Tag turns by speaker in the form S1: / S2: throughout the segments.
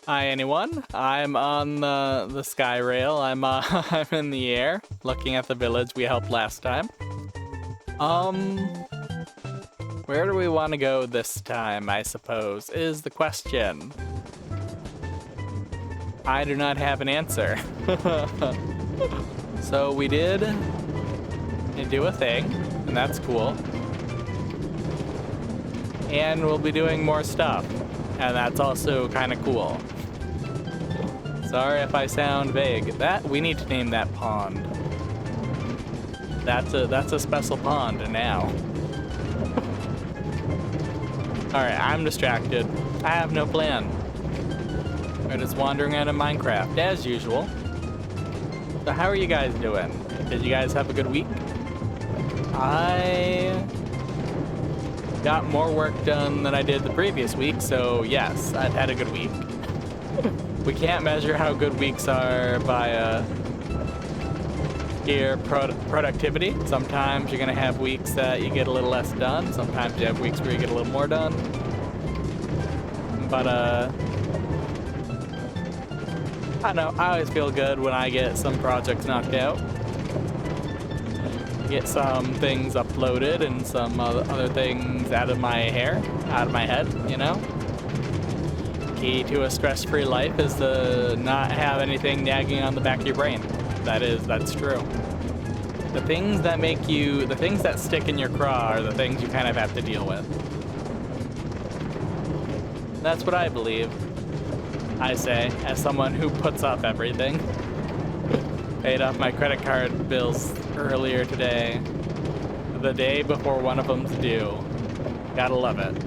S1: Hi anyone, I'm on the sky rail. I'm in the air, looking at the village we helped last time. Where do we want to go this time, I suppose, is the question. I do not have an answer. So we did do a thing, and that's cool. And we'll be doing more stuff, and that's also kind of cool. Sorry if I sound vague. We need to name that pond. That's a special pond now. Alright, I'm distracted. I have no plan. We're just wandering out of Minecraft, as usual. So how are you guys doing? Did you guys have a good week? I got more work done than I did the previous week, so yes, I've had a good week. We can't measure how good weeks are by your productivity. Sometimes you're gonna have weeks that you get a little less done. Sometimes you have weeks where you get a little more done. But I don't know, I always feel good when I get some projects knocked out. Get some things uploaded and some other things out of my hair, out of my head, you know? Key to a stress-free life is to not have anything nagging on the back of your brain. That's true. The things that stick in your craw are the things you kind of have to deal with. That's what I believe. I say, as someone who puts off everything. Paid off my credit card bills earlier today, the day before one of them's due. Gotta love it.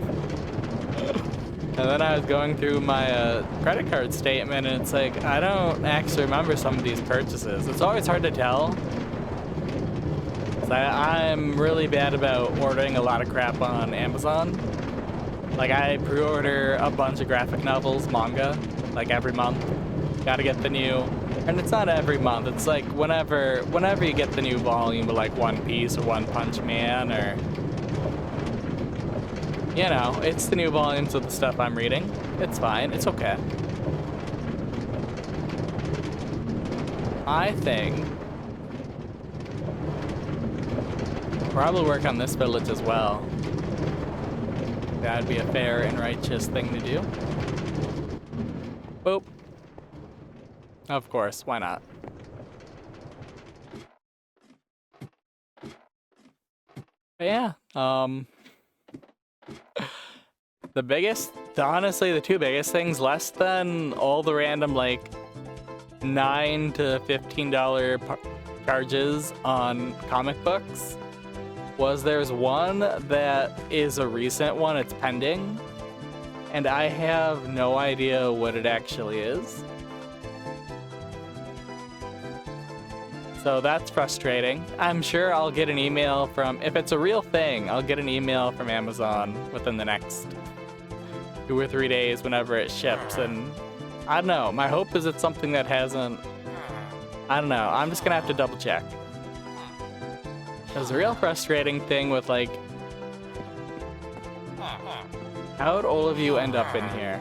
S1: And then I was going through my credit card statement, and it's like, I don't actually remember some of these purchases. It's always hard to tell. I'm really bad about ordering a lot of crap on Amazon. Like, I pre-order a bunch of graphic novels, manga, like every month. Gotta get the new, and it's not every month, it's like whenever you get the new volume of like One Piece or One Punch Man, or you know, it's the new volumes of the stuff I'm reading. It's fine, it's okay. I think probably work on this village as well. That'd be a fair and righteous thing to do. Boop. Of course, why not? But yeah, honestly, the two biggest things, less than all the random like $9 to $15 charges on comic books, was there's one that is a recent one, it's pending, and I have no idea what it actually is. So that's frustrating. I'm sure I'll get an email from, if it's a real thing, I'll get an email from Amazon within the next 2 or 3 days whenever it ships, and I don't know, my hope is it's something that hasn't, I don't know, I'm just gonna have to double check. There's a real frustrating thing with like, how'd all of you end up in here?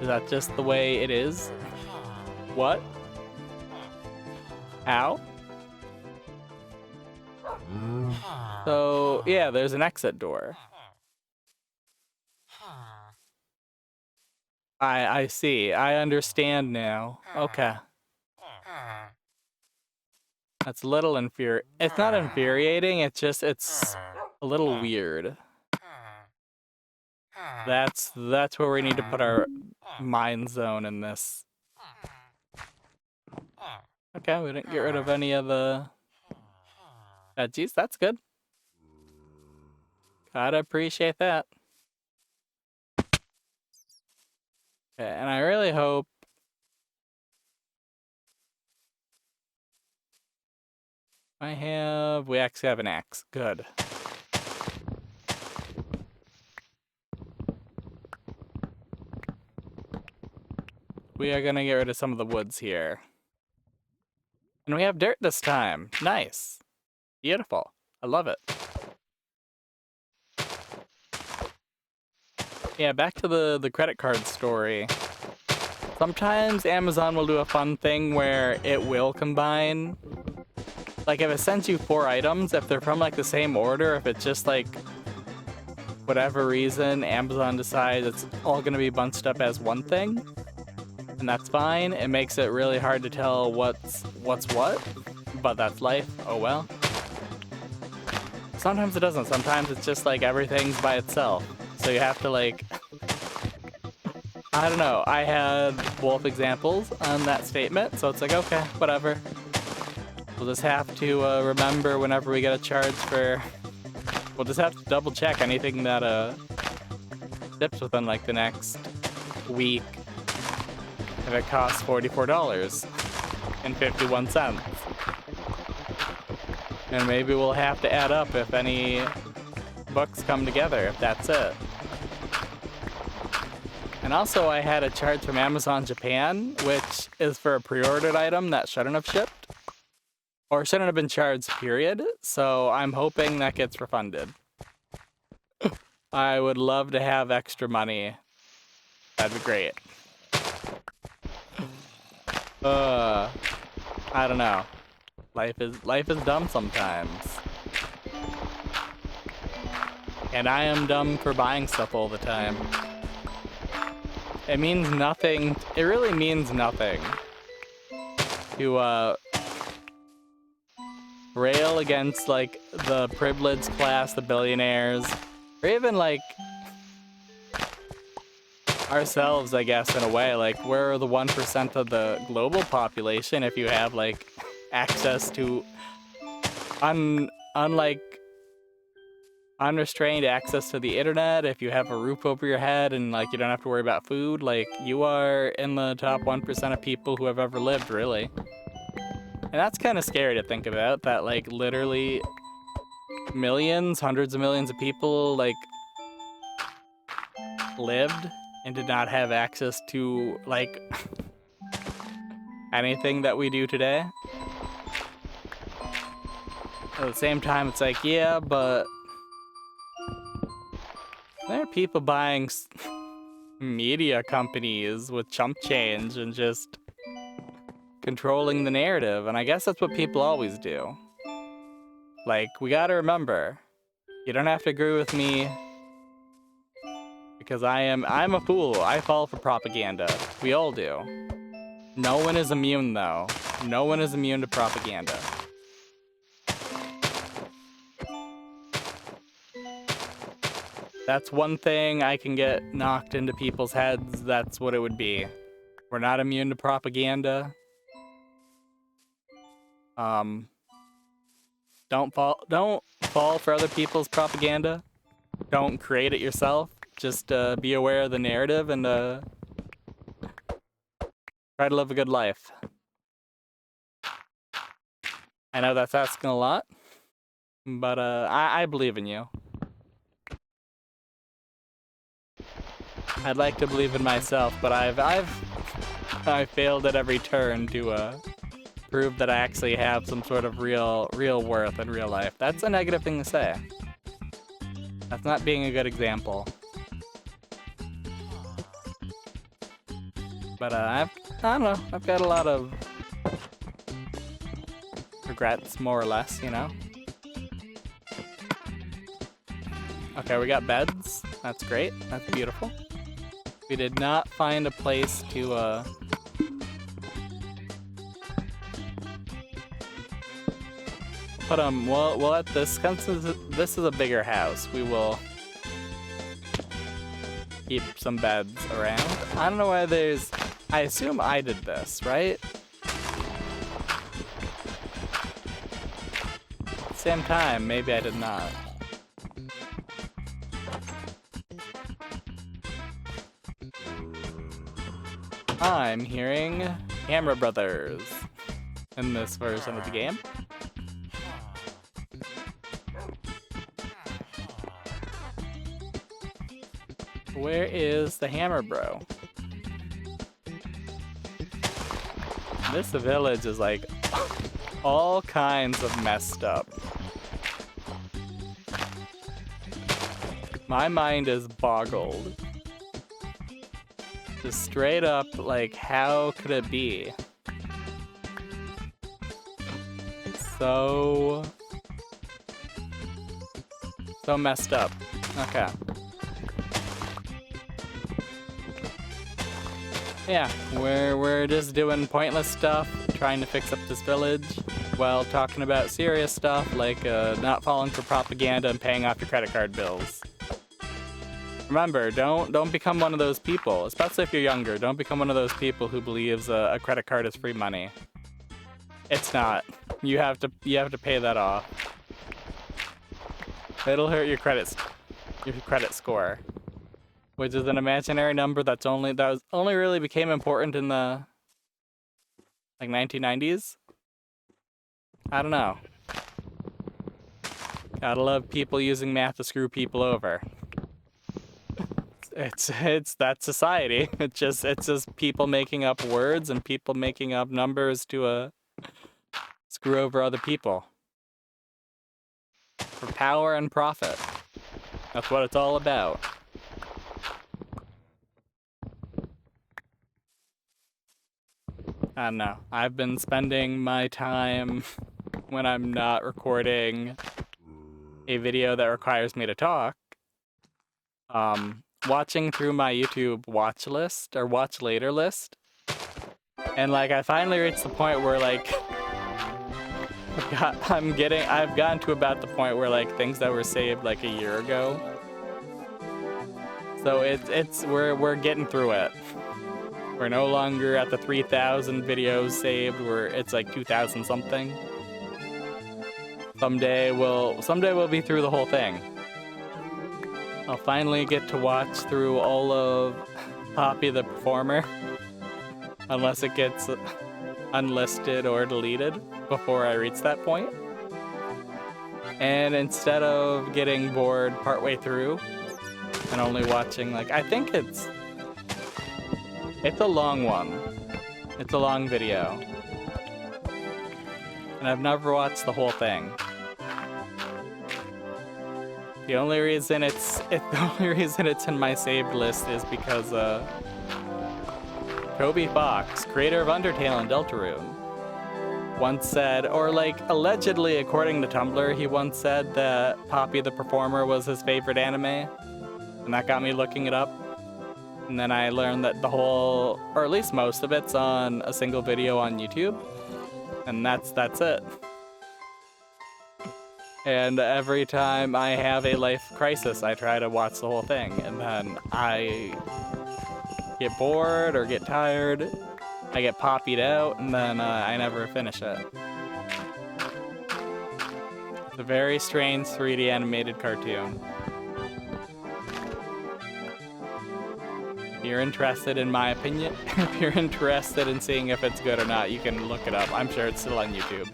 S1: Is that just the way it is? What? How? So, yeah, there's an exit door. I see. I understand now. Okay. That's a little it's not infuriating, it's a little weird. That's where we need to put our mind zone in this. Okay, we didn't get rid of any of the veggies. That's good. Gotta appreciate that. Okay, and I really hope we actually have an axe. Good. We are gonna get rid of some of the woods here. And we have dirt this time. Nice. Beautiful. I love it. Yeah, back to the credit card story. Sometimes Amazon will do a fun thing where it will combine. Like if it sends you 4 items, if they're from like the same order, if it's just like whatever reason, Amazon decides it's all gonna be bunched up as one thing, and that's fine. It makes it really hard to tell what's what, but that's life. Oh well. Sometimes it doesn't. Sometimes it's just like everything's by itself. So you have to like, I don't know. I had both examples on that statement, so it's like, okay, whatever. We'll just have to remember whenever we get a charge for, we'll just have to double check anything that ships within like the next week if it costs $44.51. And maybe we'll have to add up if any books come together, if that's it. And also I had a charge from Amazon Japan, which is for a pre-ordered item that shouldn't have shipped. Or shouldn't have been charged, period. So I'm hoping that gets refunded. I would love to have extra money. That'd be great. I don't know. Life is dumb sometimes. And I am dumb for buying stuff all the time. It means nothing. It really means nothing to rail against like the privileged class, the billionaires, or even like ourselves, I guess, in a way. Like we're the 1% of the global population if you have like access to unrestrained access to the internet, if you have a roof over your head and like you don't have to worry about food, like you are in the top 1% of people who have ever lived, really. And that's kind of scary to think about, that like literally millions, hundreds of millions of people like lived and did not have access to like anything that we do today. At the same time, it's like, yeah, but there are people buying media companies with chump change and just controlling the narrative, and I guess that's what people always do. Like, we gotta remember, you don't have to agree with me, because I'm a fool. I fall for propaganda. We all do. No one is immune, though. No one is immune to propaganda. That's one thing I can get knocked into people's heads. That's what it would be. We're not immune to propaganda. Don't fall for other people's propaganda. Don't create it yourself. Just be aware of the narrative and try to live a good life. I know that's asking a lot, but I believe in you. I'd like to believe in myself, but I've failed at every turn to prove that I actually have some sort of real worth in real life. That's a negative thing to say. That's not being a good example. But I don't know. I've got a lot of regrets, more or less, you know. Okay, we got beds. That's great. That's beautiful. We did not find a place to put them. We'll let this, since this is a bigger house, we will keep some beds around. I don't know why there's, I assume I did this, right? Same time, maybe I did not. I'm hearing Camera Brothers in this version of the game. Where is the Hammer Bro? This village is like all kinds of messed up. My mind is boggled. Just straight up, like, how could it be? So messed up. Okay. Yeah, we're just doing pointless stuff, trying to fix up this village, while talking about serious stuff like not falling for propaganda and paying off your credit card bills. Remember, don't become one of those people, especially if you're younger. Don't become one of those people who believes a credit card is free money. It's not. You have to pay that off. It'll hurt your credit score, which is an imaginary number that only really became important in the like 1990s. I don't know. Gotta love people using math to screw people over. It's that society. It's just people making up words and people making up numbers to screw over other people. For power and profit. That's what it's all about. I don't know. I've been spending my time when I'm not recording a video that requires me to talk, watching through my YouTube watch list or watch later list. And like I finally reached the point where like I've gotten to about the point where like things that were saved like a year ago. So we're getting through it. We're no longer at the 3,000 videos saved where it's like 2,000 something. Someday we'll be through the whole thing. I'll finally get to watch through all of Poppy the Performer. Unless it gets unlisted or deleted before I reach that point. And instead of getting bored partway through and only watching, like, I think it's a long one. It's a long video. And I've never watched the whole thing. The only reason it's in my saved list is because Toby Fox, creator of Undertale and Deltarune, once said, or like allegedly according to Tumblr, he once said that Poppy the Performer was his favorite anime. And that got me looking it up. And then I learned that the whole, or at least most of it's on a single video on YouTube. And that's it. And every time I have a life crisis, I try to watch the whole thing. And then I get bored or get tired, I get poppied out, and then I never finish it. It's a very strange 3D animated cartoon. If you're interested in my opinion, if you're interested in seeing if it's good or not, you can look it up. I'm sure it's still on YouTube.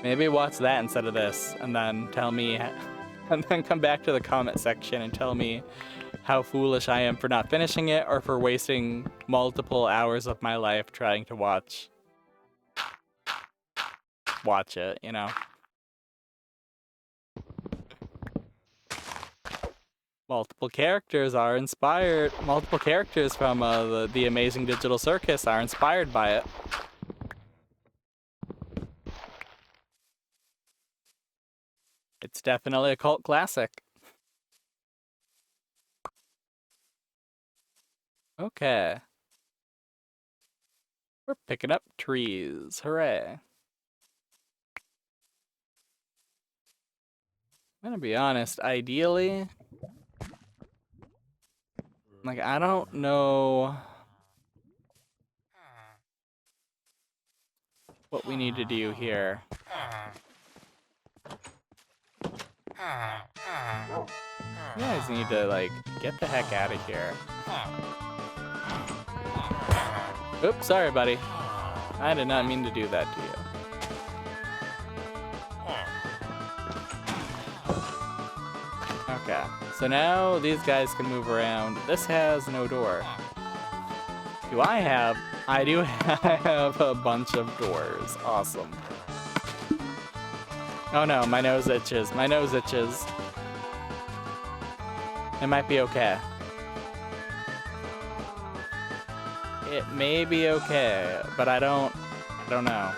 S1: Maybe watch that instead of this, and then tell me, and then come back to the comment section and tell me how foolish I am for not finishing it or for wasting multiple hours of my life trying to watch it, you know? Multiple characters from the Amazing Digital Circus are inspired by it. It's definitely a cult classic. Okay. We're picking up trees. Hooray. I'm gonna be honest, ideally, like, I don't know what we need to do here. You guys need to, like, get the heck out of here. Oops, sorry, buddy. I did not mean to do that to you. Okay, so now these guys can move around. This has no door. I do have a bunch of doors. Awesome. Oh no, my nose itches. My nose itches. It might be okay. it may be okay, but I don't know.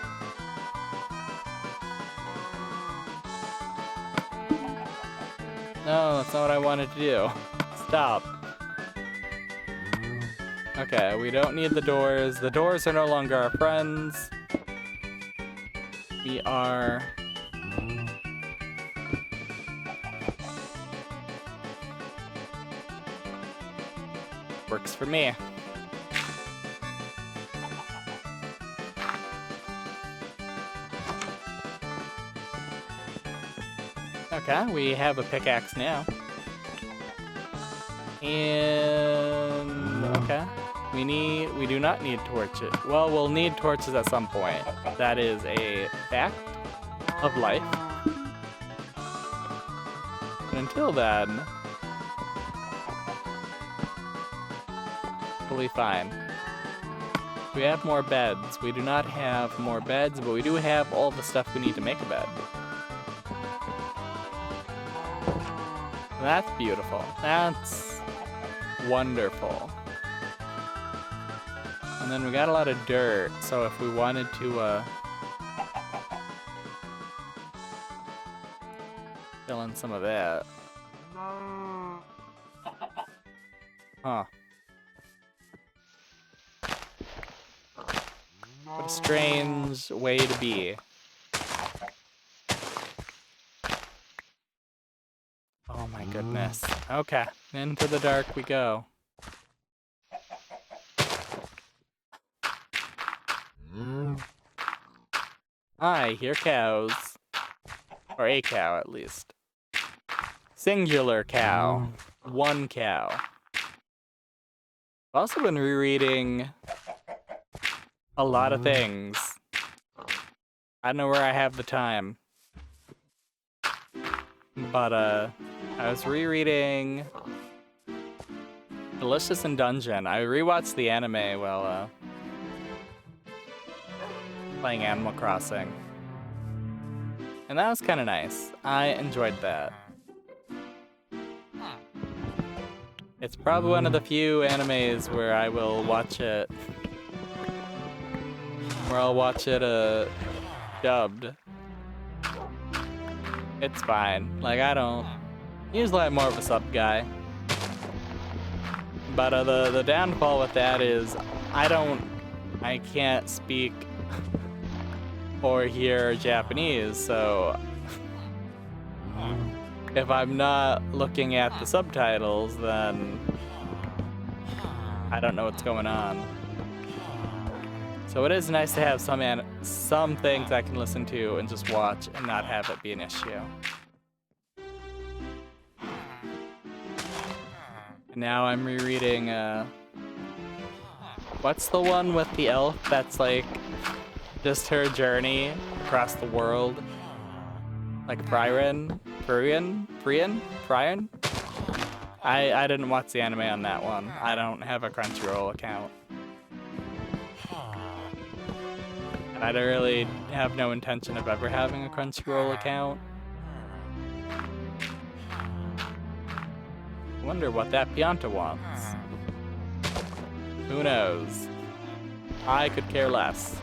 S1: No, that's not what I wanted to do. Stop. Okay, we don't need the doors. The doors are no longer our friends. We are... Works for me. Okay, we have a pickaxe now. And... okay. We do not need torches. Well, we'll need torches at some point. That is a fact of life. But until then... totally fine. We have more beds. We do not have more beds, but we do have all the stuff we need to make a bed. That's beautiful. That's wonderful. And then we got a lot of dirt, so if we wanted to fill in some of that. Huh. What a strange way to be. Oh my goodness. Okay, into the dark we go. I hear cows. Or a cow, at least. Singular cow. One cow. I've also been rereading a lot of things. I don't know where I have the time. But, I was rereading Delicious in Dungeon. I rewatched the anime while, playing Animal Crossing. And that was kind of nice. I enjoyed that. It's probably one of the few animes where I will watch it... where I'll watch it, dubbed. It's fine. Like, I don't... Usually I'm more of a sub guy. But the downfall with that is I can't speak or hear Japanese, so if I'm not looking at the subtitles, then I don't know what's going on. So it is nice to have some things I can listen to and just watch and not have it be an issue. Now I'm rereading, what's the one with the elf that's like just her journey across the world? Like Frian? I didn't watch the anime on that one. I don't have a Crunchyroll account. And I don't really have no intention of ever having a Crunchyroll account. Wonder what that Pianta wants. Who knows? I could care less.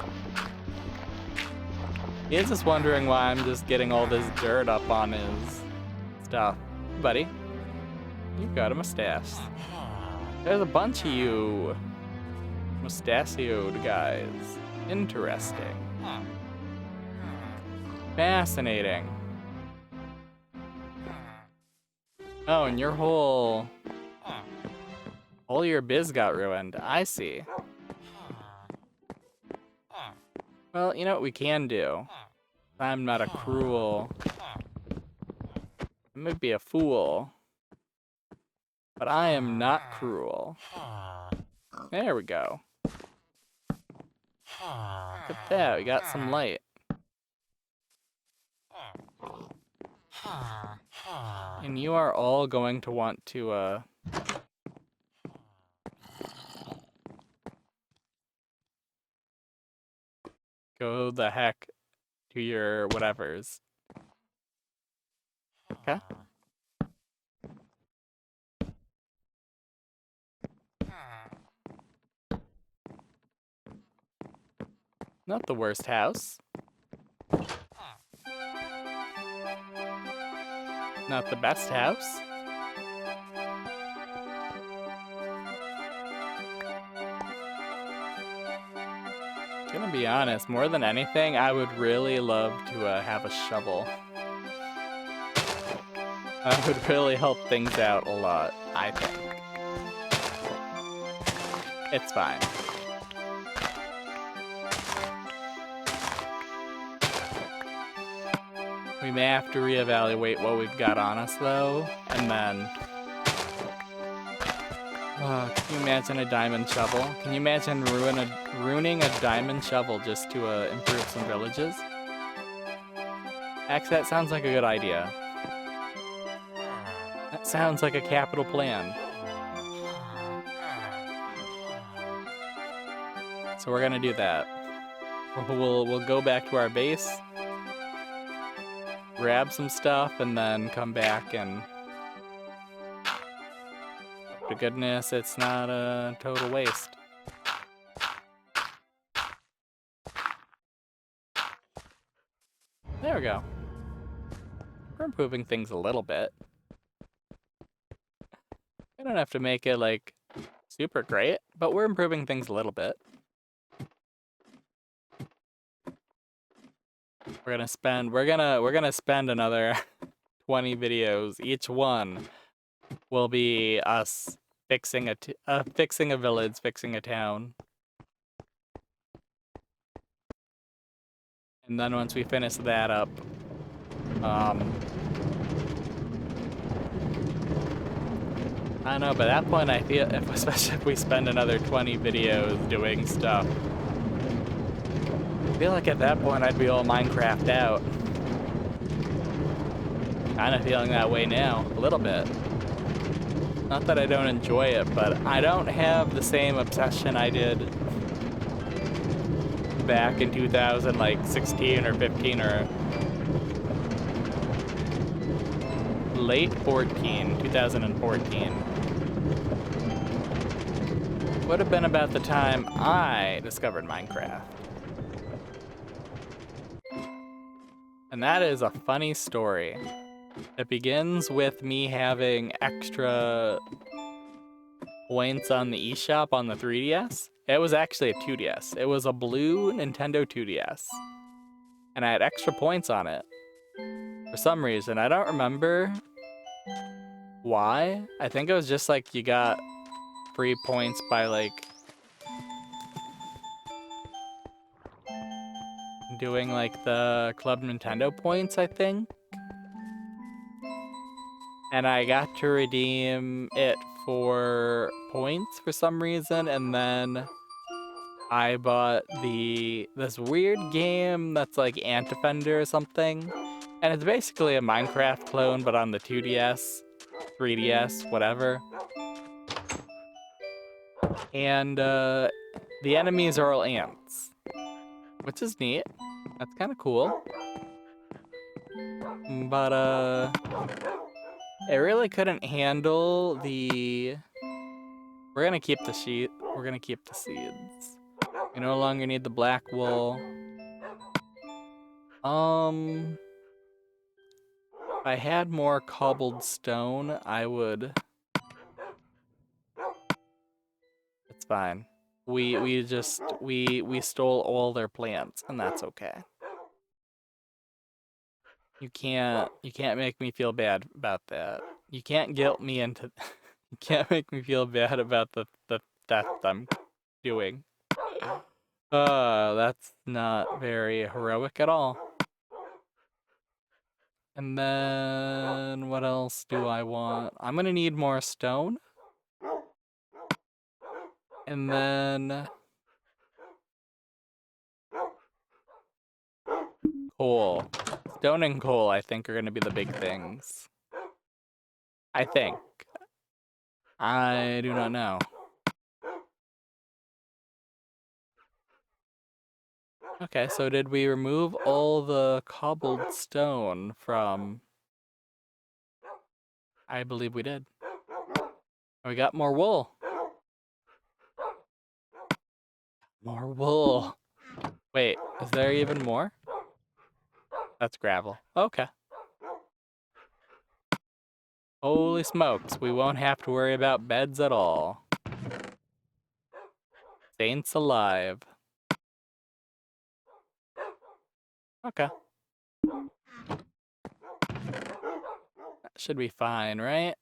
S1: He's just wondering why I'm just getting all this dirt up on his stuff. Buddy, you've got a mustache. There's a bunch of you mustachioed guys. Interesting. Fascinating. Oh, and all your biz got ruined. I see. Well, you know what we can do? I'm not a cruel... I may be a fool, but I am not cruel. There we go. Look at that, we got some light. And you are all going to want to, go the heck to your whatevers. Okay. Not the worst house. Not the best house. Gonna be honest, more than anything, I would really love to have a shovel. That would really help things out a lot, I think. It's fine. We may have to reevaluate what we've got on us, though, and then... can you imagine a diamond shovel? Can you imagine ruining a diamond shovel just to improve some villages? Actually, that sounds like a good idea. That sounds like a capital plan. So we're gonna do that. We'll go back to our base, grab some stuff, and then come back and... To goodness, it's not a total waste. There we go. We're improving things a little bit. We don't have to make it, like, super great, but we're improving things a little bit. We're gonna spend another 20 videos. Each one will be us fixing a village, fixing a town. And then once we finish that up, I don't know, by that point I feel, especially if we spend another 20 videos doing stuff, I feel like at that point I'd be all Minecraft out. Kinda feeling that way now, a little bit. Not that I don't enjoy it, but I don't have the same obsession I did back in 2016 or 15 or late 2014. Would have been about the time I discovered Minecraft. And that is a funny story. It begins with me having extra points on the eShop on the 3DS. It was actually a 2DS. It was a blue Nintendo 2DS. And I had extra points on it. For some reason. I don't remember why. I think it was just like you got free points by like doing like the Club Nintendo points, I think. And I got to redeem it for points for some reason, and then I bought this weird game that's like Ant Defender or something. And it's basically a Minecraft clone, but on the 2DS, 3DS, whatever. And the enemies are all ants, which is neat. That's kind of cool. But it really couldn't handle the... We're gonna keep the sheet. We're gonna keep the seeds. We no longer need the black wool. If I had more cobbled stone, I would... It's fine. We stole all their plants, and that's okay. You can't make me feel bad about that. You can't guilt me into... You can't make me feel bad about the theft I'm doing. That's not very heroic at all. And then what else do I want? I'm gonna need more stone. And then coal. Stone and coal, I think, are gonna be the big things. I think. I do not know. Okay, so did we remove all the cobbled stone from... I believe we did. We got more wool. More wool. Wait, is there even more? That's gravel. Okay. Holy smokes, we won't have to worry about beds at all. Saints alive. Okay. That should be fine, right?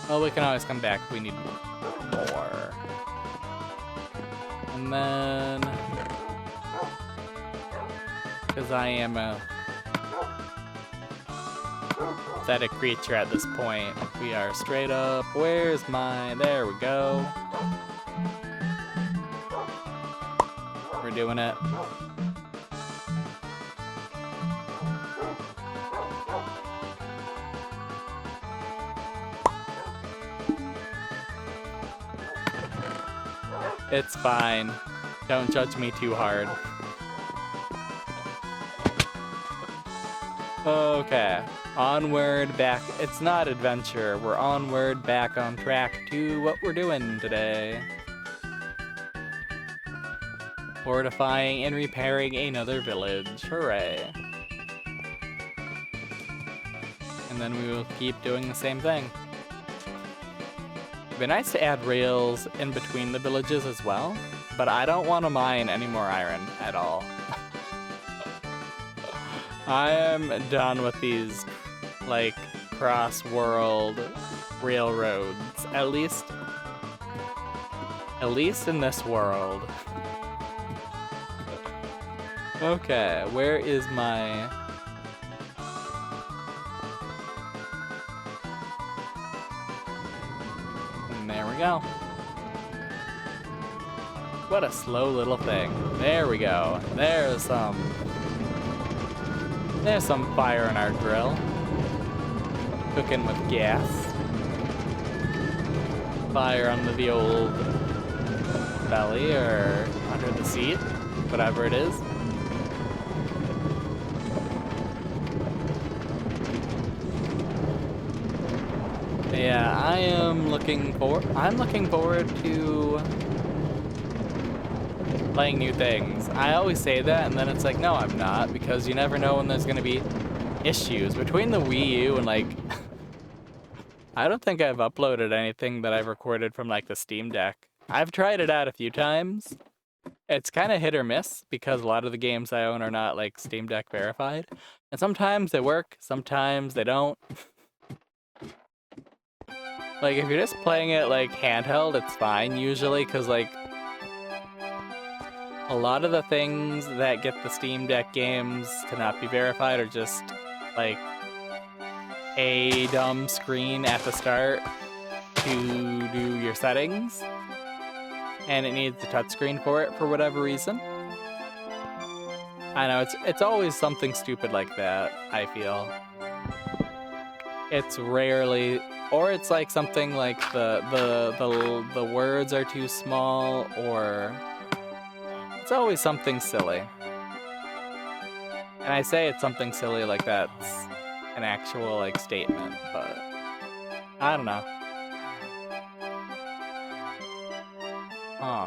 S1: Well, we can always come back if we need more. And then... because I am a pathetic creature at this point, we are straight up. Where's my... there we go. We're doing it. It's fine. Don't judge me too hard. Okay. Onward, back. It's not adventure. We're onward, back on track to what we're doing today. Fortifying and repairing another village. Hooray. And then we will keep doing the same thing. It'd be nice to add rails in between the villages as well, but I don't want to mine any more iron at all. I am done with these, like, cross-world railroads. At least in this world. Okay, where is my... and there we go. What a slow little thing. There we go. There's some fire in our grill. Cooking with gas. Fire under the old belly or under the seat, whatever it is. Yeah, I'm looking forward to playing new things. I always say that, and then it's like, no, I'm not, because you never know when there's gonna be issues. Between the Wii U and, like, I don't think I've uploaded anything that I've recorded from, like, the Steam Deck. I've tried it out a few times. It's kind of hit or miss, because a lot of the games I own are not, like, Steam Deck verified. And sometimes they work, sometimes they don't. Like, if you're just playing it, like, handheld, it's fine, usually, because, like, a lot of the things that get the Steam Deck games to not be verified are just, like, a dumb screen at the start to do your settings, and it needs a touchscreen for it for whatever reason. I know, it's always something stupid like that, I feel. It's rarely... or it's like something like the words are too small, or it's always something silly. And I say it's something silly like that's an actual, like, statement, but I don't know. Huh.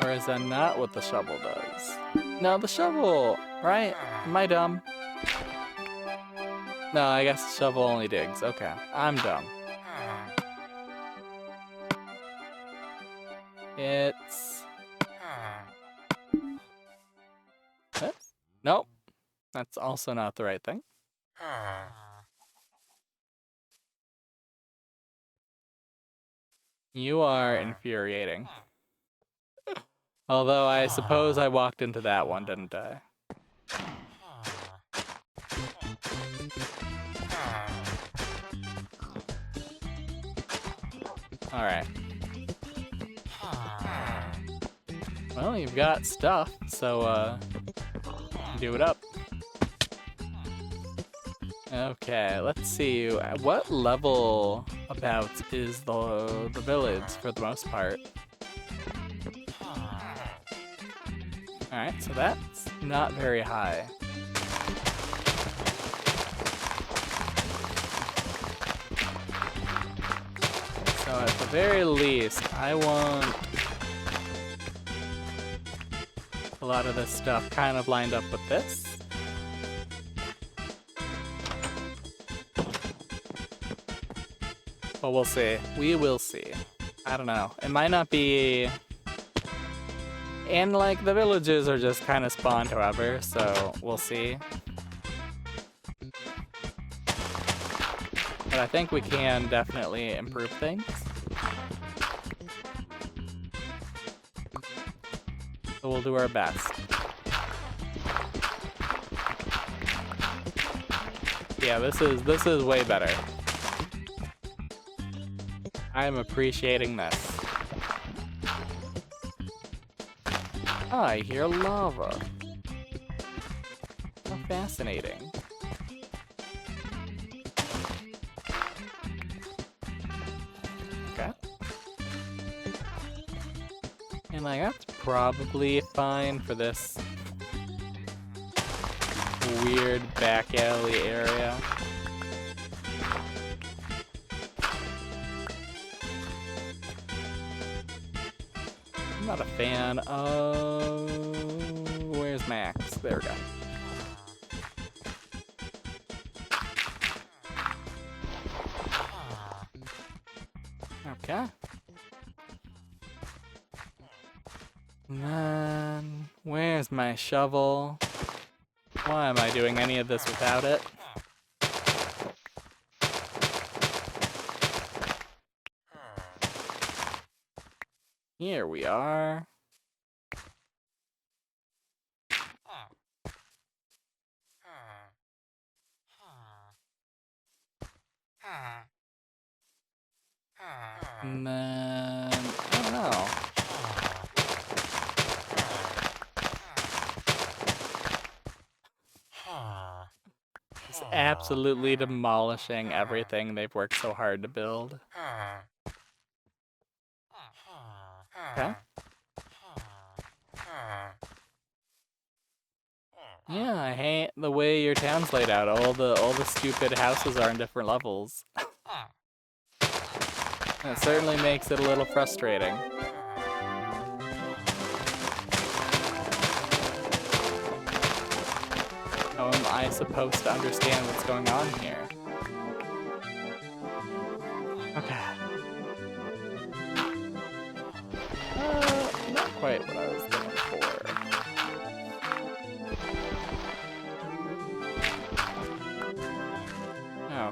S1: Or is that not what the shovel does? No, the shovel, right? Am I dumb? No, I guess the shovel only digs. Okay, I'm dumb. It's... Oops. Nope. That's also not the right thing. You are infuriating. Although I suppose I walked into that one, didn't I? Alright. Well, you've got stuff, so, do it up. Okay, let's see. What level about is the village for the most part? Alright, so that's not very high. So at the very least, I want a lot of this stuff kind of lined up with this. But we'll see. We will see. I don't know. It might not be... And, like, the villages are just kind of spawned, however, so we'll see. But I think we can definitely improve things. So we'll do our best. Yeah, this is way better. I am appreciating this. Oh, I hear lava. How fascinating. Okay. And like that's probably fine for this weird back alley area. I'm not a fan of... Where's Max? There we go. Okay. And then... Where's my shovel? Why am I doing any of this without it? Here we are. And then... I don't know. Just absolutely demolishing everything they've worked so hard to build. Okay. Yeah, I hate the way your town's laid out. All the stupid houses are in different levels. It certainly makes it a little frustrating. How am I supposed to understand what's going on here? Okay. Not quite what I was looking for.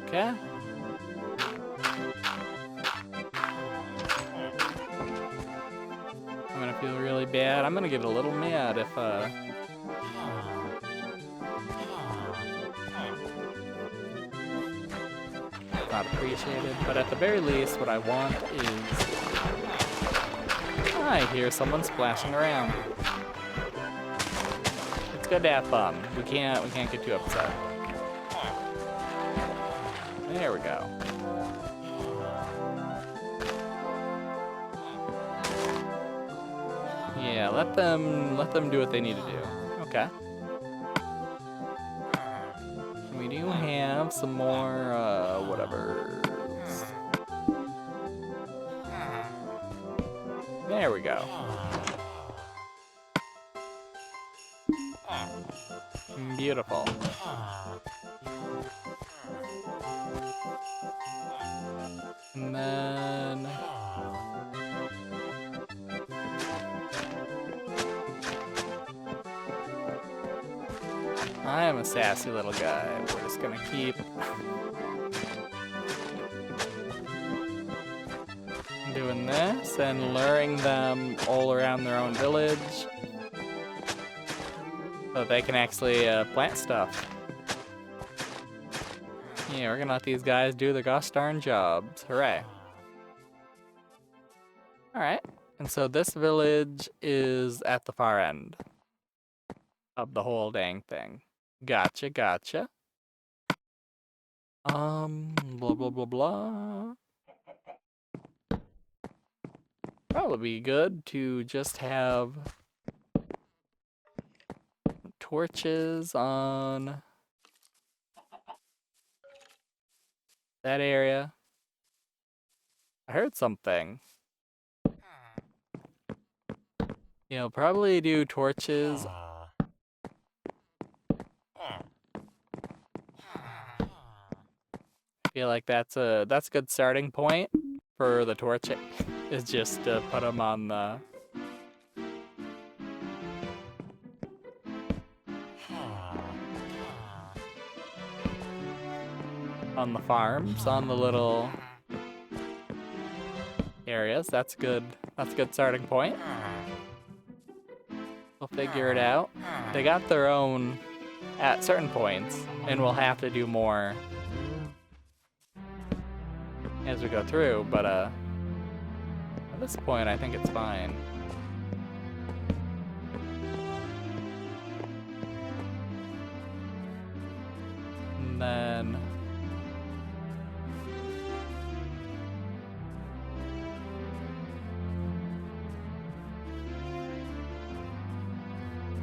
S1: Okay. I'm gonna feel really bad. I'm gonna get a little mad if, not appreciated, but at the very least, what I want is... I hear someone splashing around. It's good to have fun. We can't get too upset. There we go. Yeah, let them do what they need to do. Okay. We do have some more, whatever. There we go. Beautiful. And then... I am a sassy little guy. We're just gonna keep doing this and luring them all around their own village so they can actually plant stuff. Yeah, we're gonna let these guys do the gosh darn jobs. Hooray. Alright, and so this village is at the far end of the whole dang thing. Gotcha, gotcha. Blah, blah, blah, blah. Probably be good to just have torches on that area. I heard something. Probably do torches. Feel like that's a good starting point for the torch. Is just to put them on the farms, on the little areas. That's good. That's a good starting point. We'll figure it out. They got their own at certain points, and we'll have to do more as we go through, but at this point I think it's fine. And then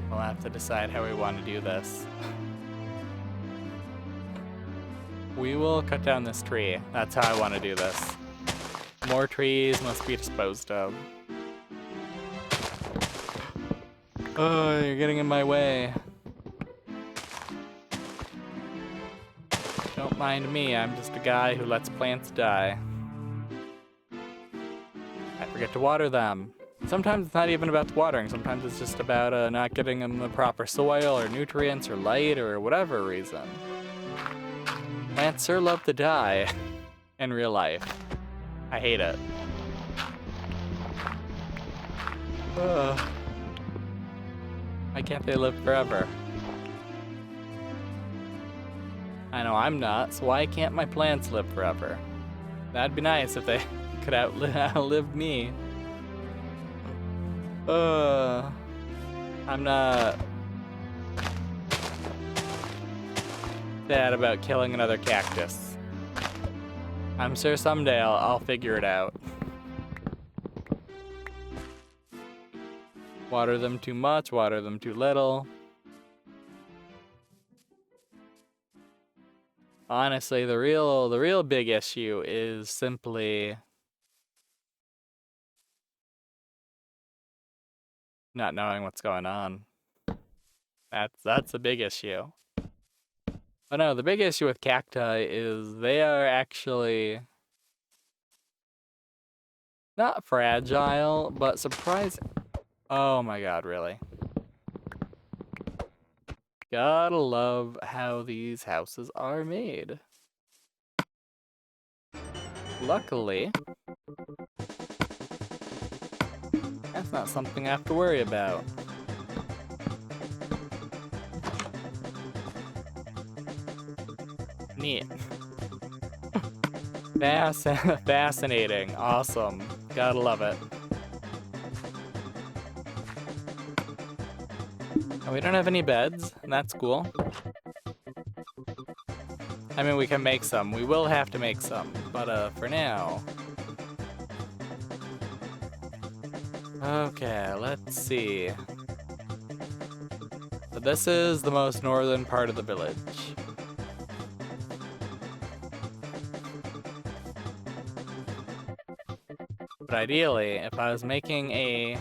S1: we'll have to decide how we want to do this. We will cut down this tree. That's how I want to do this. More trees must be disposed of. Oh, you're getting in my way. Don't mind me, I'm just a guy who lets plants die. I forget to water them. Sometimes it's not even about the watering, sometimes it's just about not getting them the proper soil or nutrients or light or whatever reason. Plants sure love to die in real life. I hate it. Why can't they live forever? I know I'm not, so why can't my plants live forever? That'd be nice if they could outlive me. I'm not sad about killing another cactus. I'm sure someday I'll figure it out. Water them too much, water them too little. Honestly, the real big issue is simply not knowing what's going on. That's the big issue. But no, the big issue with cacti is they are actually not fragile, but surprising. Oh my god, really? Gotta love how these houses are made. Luckily, that's not something I have to worry about. Neat. Fascinating. Awesome. Gotta love it. And we don't have any beds, and that's cool. I mean, we can make some. We will have to make some, but for now. Okay, let's see. So this is the most northern part of the village. But ideally, if I was making a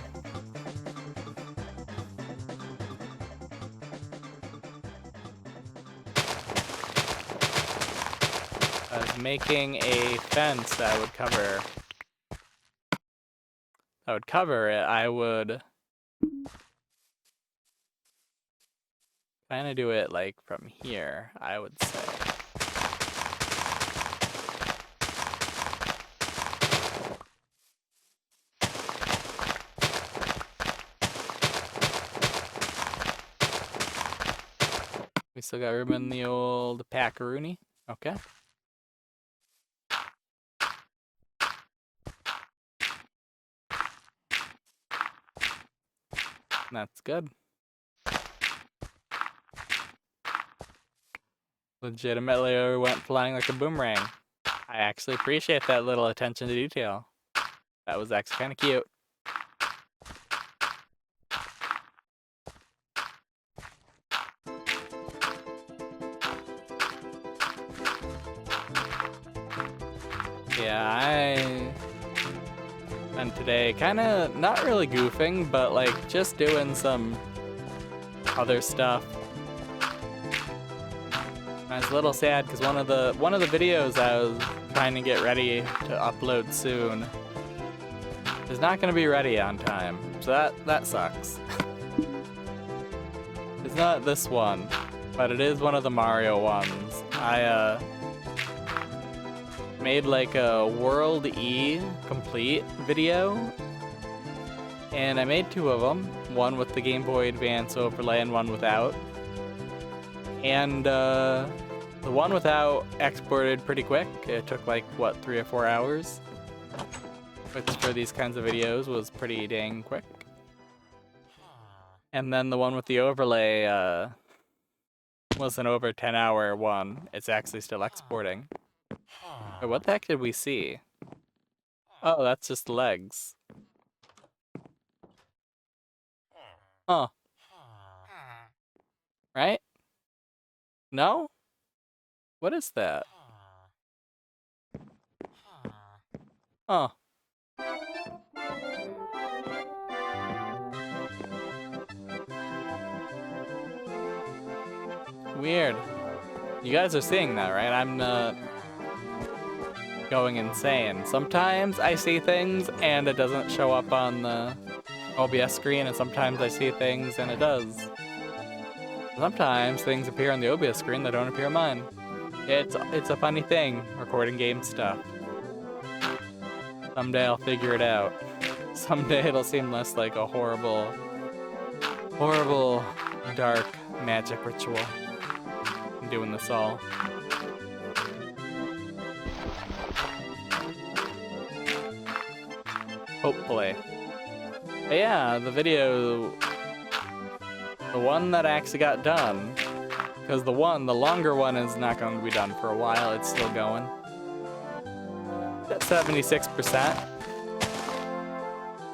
S1: fence that would cover it, I would kind of do it like from here, I would say. We still got room in the old packaroonie. Okay. That's good. Legitimately went flying like a boomerang. I actually appreciate that little attention to detail. That was actually kind of cute. Yeah, I spent today kind of not really goofing, but like just doing some other stuff. I was a little sad because one of the videos I was trying to get ready to upload soon is not going to be ready on time, so that sucks. It's not this one, but it is one of the Mario ones. I made like a World E complete video, and I made two of them, one with the Game Boy Advance overlay and one without. And the one without exported pretty quick. It took like, what, 3 or 4 hours? Which for these kinds of videos was pretty dang quick. And then the one with the overlay was an over 10-hour one. It's actually still exporting. Wait, what the heck did we see? Oh, that's just legs. Huh. Right? No? What is that? Huh. Weird. You guys are seeing that, right? I'm not going insane. Sometimes I see things and it doesn't show up on the OBS screen, and sometimes I see things and it does. Sometimes things appear on the OBS screen that don't appear on mine. It's a funny thing, recording game stuff. Someday I'll figure it out. Someday it'll seem less like a horrible, dark magic ritual. I'm doing this all. Hopefully. But yeah, the video, the one that actually got done, because the longer one is not going to be done for a while, it's still going. At 76%.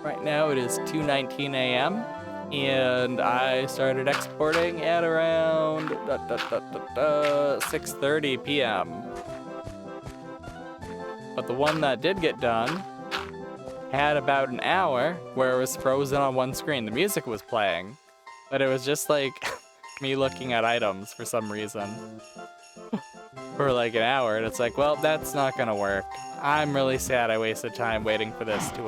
S1: Right now it is 2:19 a.m. and I started exporting at around 6:30 p.m. But the one that did get done had about an hour where it was frozen on one screen. The music was playing, but it was just like me looking at items for some reason for like an hour, and it's like, well, that's not gonna work. I'm really sad I wasted time waiting for this to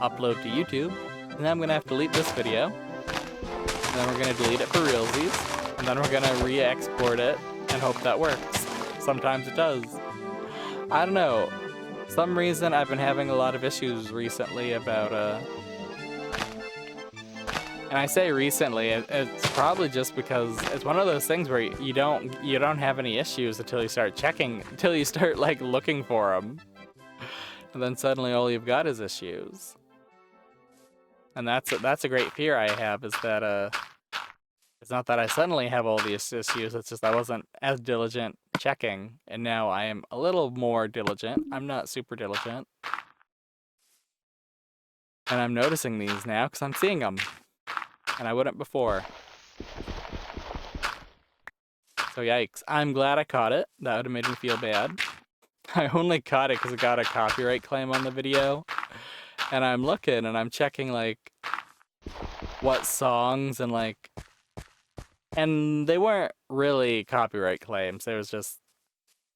S1: upload to YouTube, and I'm gonna have to delete this video, and then we're gonna delete it for realsies, and then we're gonna re-export it and hope that works. Sometimes it does. I don't know. Some reason I've been having a lot of issues recently about and I say recently, it's probably just because it's one of those things where you don't have any issues until you start like looking for them, and then suddenly all you've got is issues. And that's a great fear I have, is that it's not that I suddenly have all these issues, it's just I wasn't as diligent checking, and now I am a little more diligent. I'm not super diligent, and I'm noticing these now because I'm seeing them. And I wouldn't before. So yikes. I'm glad I caught it. That would have made me feel bad. I only caught it because it got a copyright claim on the video. And I'm looking and I'm checking like what songs and like, and they weren't really copyright claims. There was just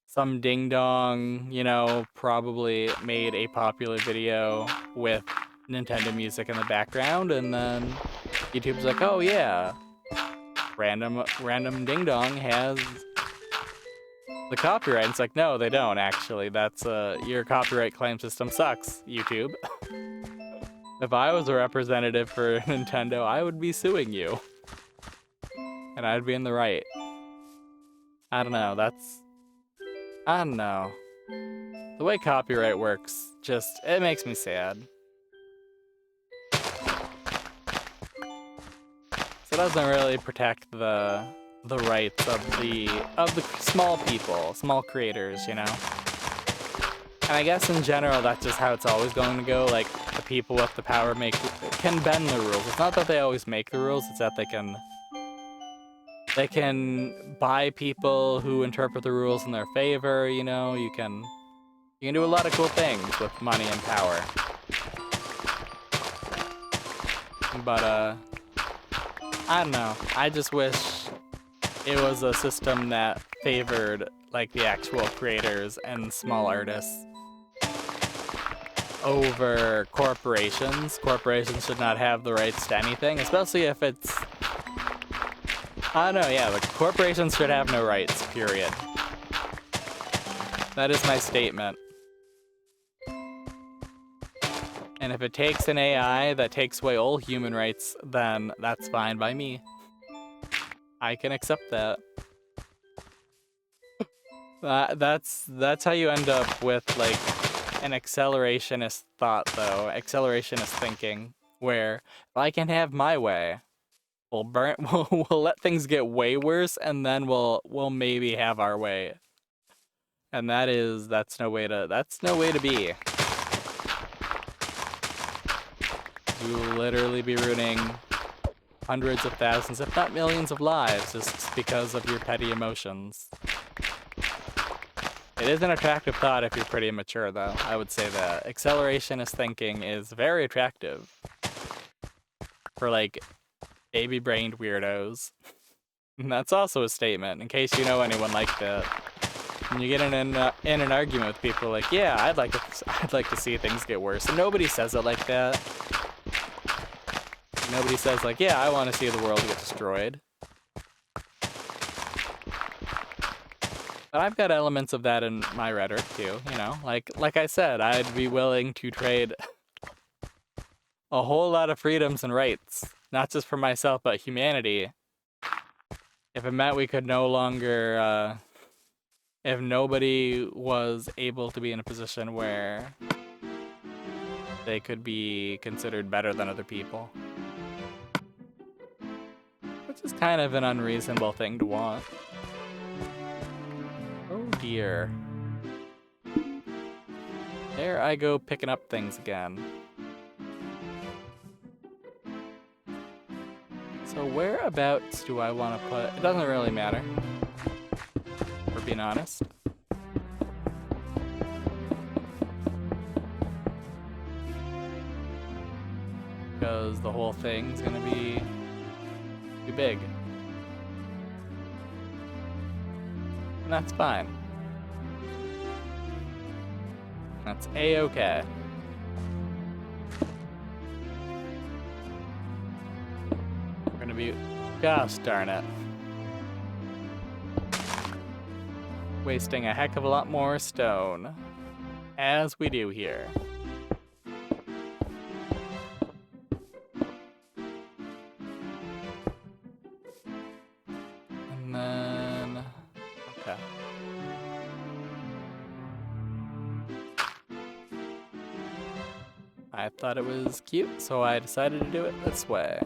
S1: some ding dong, you know, probably made a popular video with Nintendo music in the background, and then YouTube's like, oh yeah, random ding dong has the copyright. And it's like, no, they don't actually. That's your copyright claim system sucks, YouTube. If I was a representative for Nintendo, I would be suing you, and I'd be in the right. I don't know. I don't know. The way copyright works, it makes me sad. So it doesn't really protect the rights of the small people, small creators, you know? And I guess in general, that's just how it's always going to go. Like, the people with the power can bend the rules. It's not that they always make the rules, it's that they can buy people who interpret the rules in their favor, you know? You can You can do a lot of cool things with money and power. But, I don't know. I just wish it was a system that favored, like, the actual creators and small artists over corporations. Corporations should not have the rights to anything, especially if it's... I don't know, yeah, the corporations should have no rights, period. That is my statement. And if it takes an AI that takes away all human rights, then that's fine by me. I can accept that. That's how you end up with, like, an accelerationist thought, though. Accelerationist thinking, where if I can have my way, we'll let things get way worse, and then we'll maybe have our way. And that's no way to be. You'll literally be ruining hundreds of thousands, if not millions of lives just because of your petty emotions. It is an attractive thought if you're pretty immature, though. I would say that accelerationist thinking is very attractive for, like, baby-brained weirdos. And that's also a statement, in case you know anyone like that. And you get in an argument with people like, yeah, I'd like to see things get worse, and nobody says it like that. Nobody says, like, yeah, I want to see the world get destroyed. But I've got elements of that in my rhetoric too, you know? Like I said, I'd be willing to trade a whole lot of freedoms and rights, not just for myself, but humanity, if it meant we could no longer, if nobody was able to be in a position where they could be considered better than other people. Which is kind of an unreasonable thing to want. Oh dear. There I go picking up things again. So whereabouts do I want to put... It doesn't really matter, for being honest. Because the whole thing's gonna be too big. And that's fine. That's A-okay. We're gonna be... Gosh darn it. Wasting a heck of a lot more stone. As we do here. And then... Okay. I thought it was cute, so I decided to do it this way.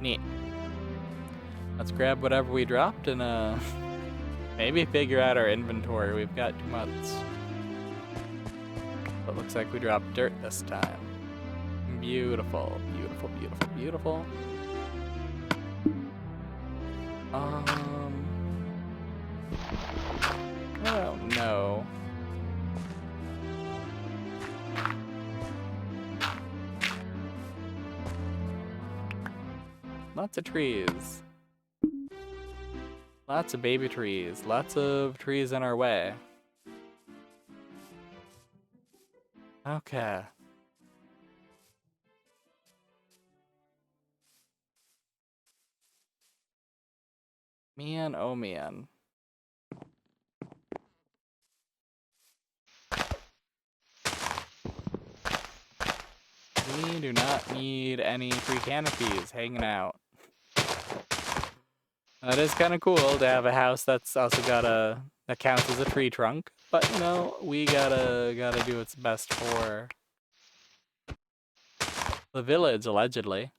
S1: Neat. Let's grab whatever we dropped and maybe figure out our inventory. We've got 2 months. But looks like we dropped dirt this time. Beautiful, beautiful, beautiful, beautiful. I don't know. Lots of trees. Lots of baby trees. Lots of trees in our way. Okay. Man, oh man. We do not need any free canopies hanging out. That is kind of cool to have a house that's also got that counts as a tree trunk, but you know, we gotta do its best for the village, allegedly.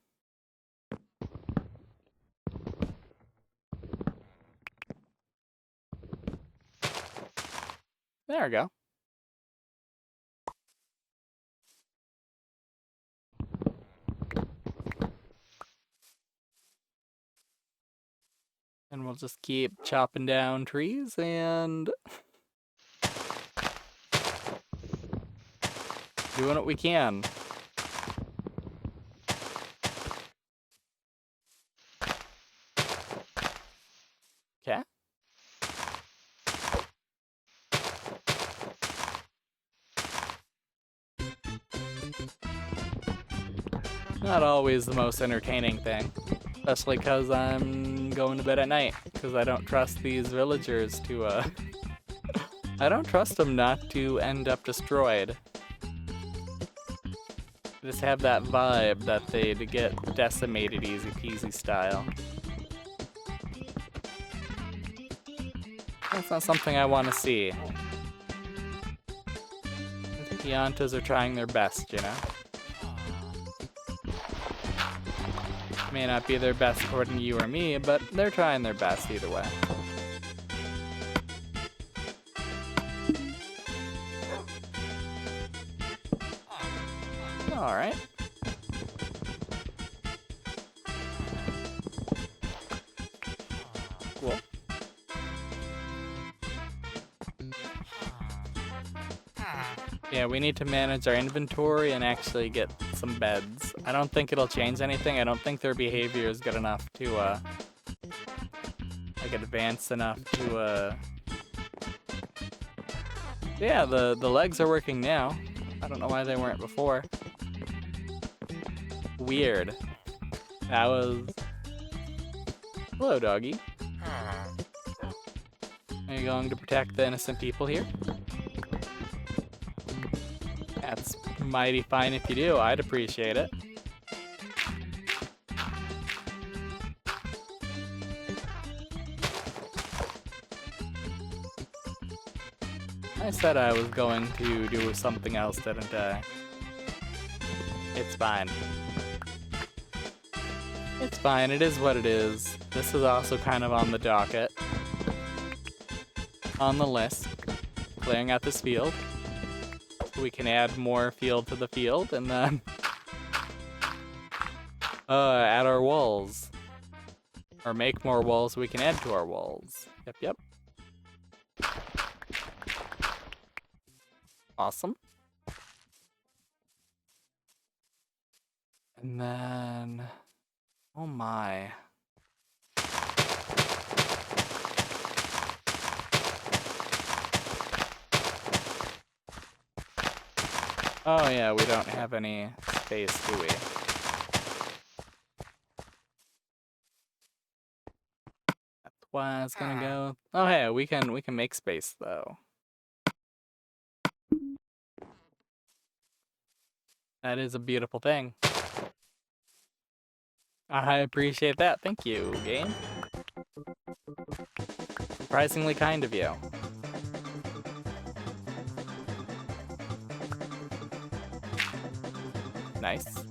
S1: There we go. And we'll just keep chopping down trees and doing what we can. Okay. Not always the most entertaining thing, especially because I'm going to bed at night, because I don't trust these villagers to, I don't trust them not to end up destroyed. I just have that vibe that they'd get decimated easy peasy style. That's not something I want to see. The Piantas are trying their best, you know? May not be their best according to you or me, but they're trying their best either way. Alright. Cool. Yeah, we need to manage our inventory and actually get some beds. I don't think it'll change anything. I don't think their behavior is good enough to, like, advanced enough to, yeah, the legs are working now. I don't know why they weren't before. Weird. That was... Hello, doggy. Are you going to protect the innocent people here? That's mighty fine if you do. I'd appreciate it. I said I was going to do something else, didn't I? It's fine. It's fine. It is what it is. This is also kind of on the docket. On the list. Clearing out this field. So we can add more field to the field and then add our walls. Or make more walls so we can add to our walls. Yep, yep. Awesome. And then... Oh my. Oh yeah, we don't have any space, do we? That's why it's gonna go. Oh hey, we can make space though. That is a beautiful thing. I appreciate that. Thank you, game. Surprisingly kind of you. Nice.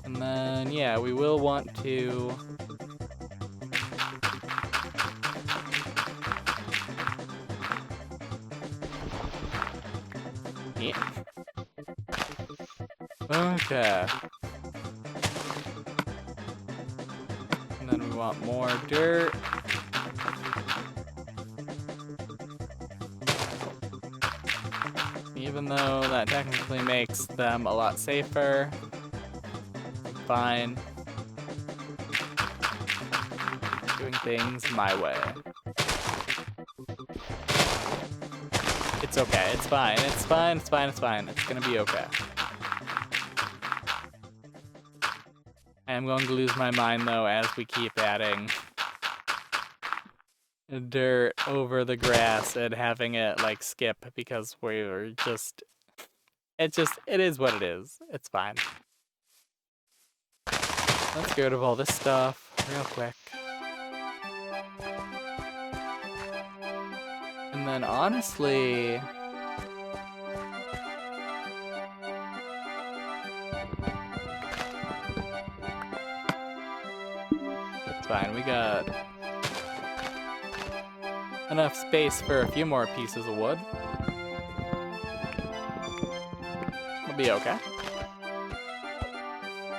S1: And then, yeah, we will want to... Yeah. Okay. And then we want more dirt. Even though that technically makes them a lot safer. Fine. Doing things my way. It's okay, it's fine, it's fine, it's fine, it's fine. It's gonna be okay. I am going to lose my mind though as we keep adding dirt over the grass and having it like skip because we're just... It is what it is. It's fine. Let's get rid of all this stuff real quick. And then honestly... It's fine, we got enough space for a few more pieces of wood. We'll be okay.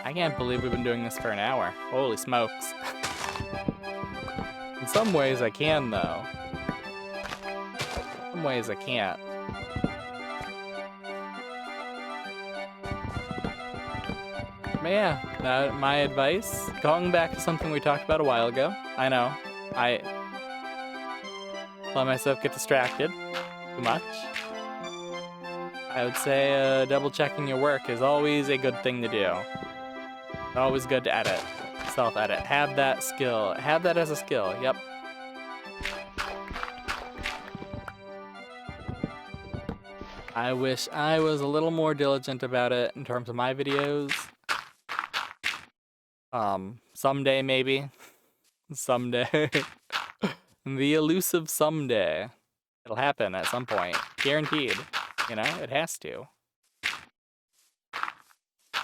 S1: I can't believe we've been doing this for an hour. Holy smokes. In some ways I can, though. In some ways I can't. But yeah, my advice, going back to something we talked about a while ago. I know, I let myself get distracted too much. I would say double checking your work is always a good thing to do. It's always good to edit, self-edit. Have that skill. Have that as a skill, yep. I wish I was a little more diligent about it in terms of my videos. Someday maybe. Someday. The elusive someday. It'll happen at some point. Guaranteed. You know, it has to.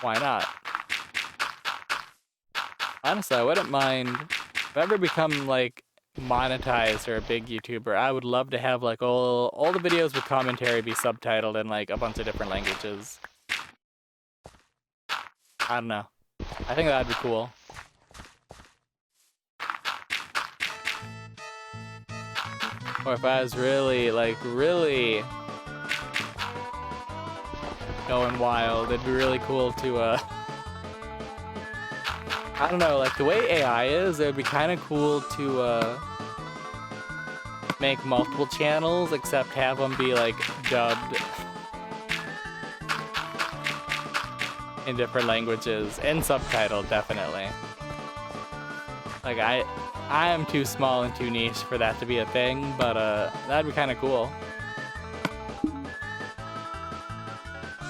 S1: Why not? Honestly, I wouldn't mind if I ever become like monetized or a big YouTuber. I would love to have like all the videos with commentary be subtitled in like a bunch of different languages. I don't know. I think that'd be cool. Or if I was really going wild, it'd be really cool to I don't know, like the way AI is, it would be kind of cool to make multiple channels, except have them be like dubbed in different languages and subtitled, definitely. Like I am too small and too niche for that to be a thing, but that'd be kind of cool.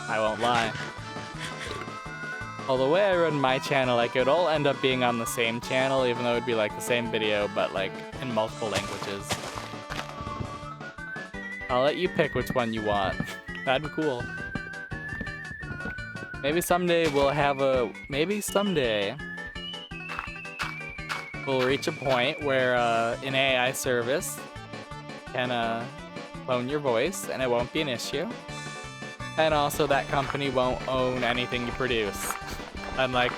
S1: I won't lie. Well, the way I run my channel, like it would all end up being on the same channel, even though it'd be like the same video, but like in multiple languages. I'll let you pick which one you want. That'd be cool. Maybe someday we'll have maybe someday we'll reach a point where an AI service can clone your voice and it won't be an issue. And also that company won't own anything you produce. Unlike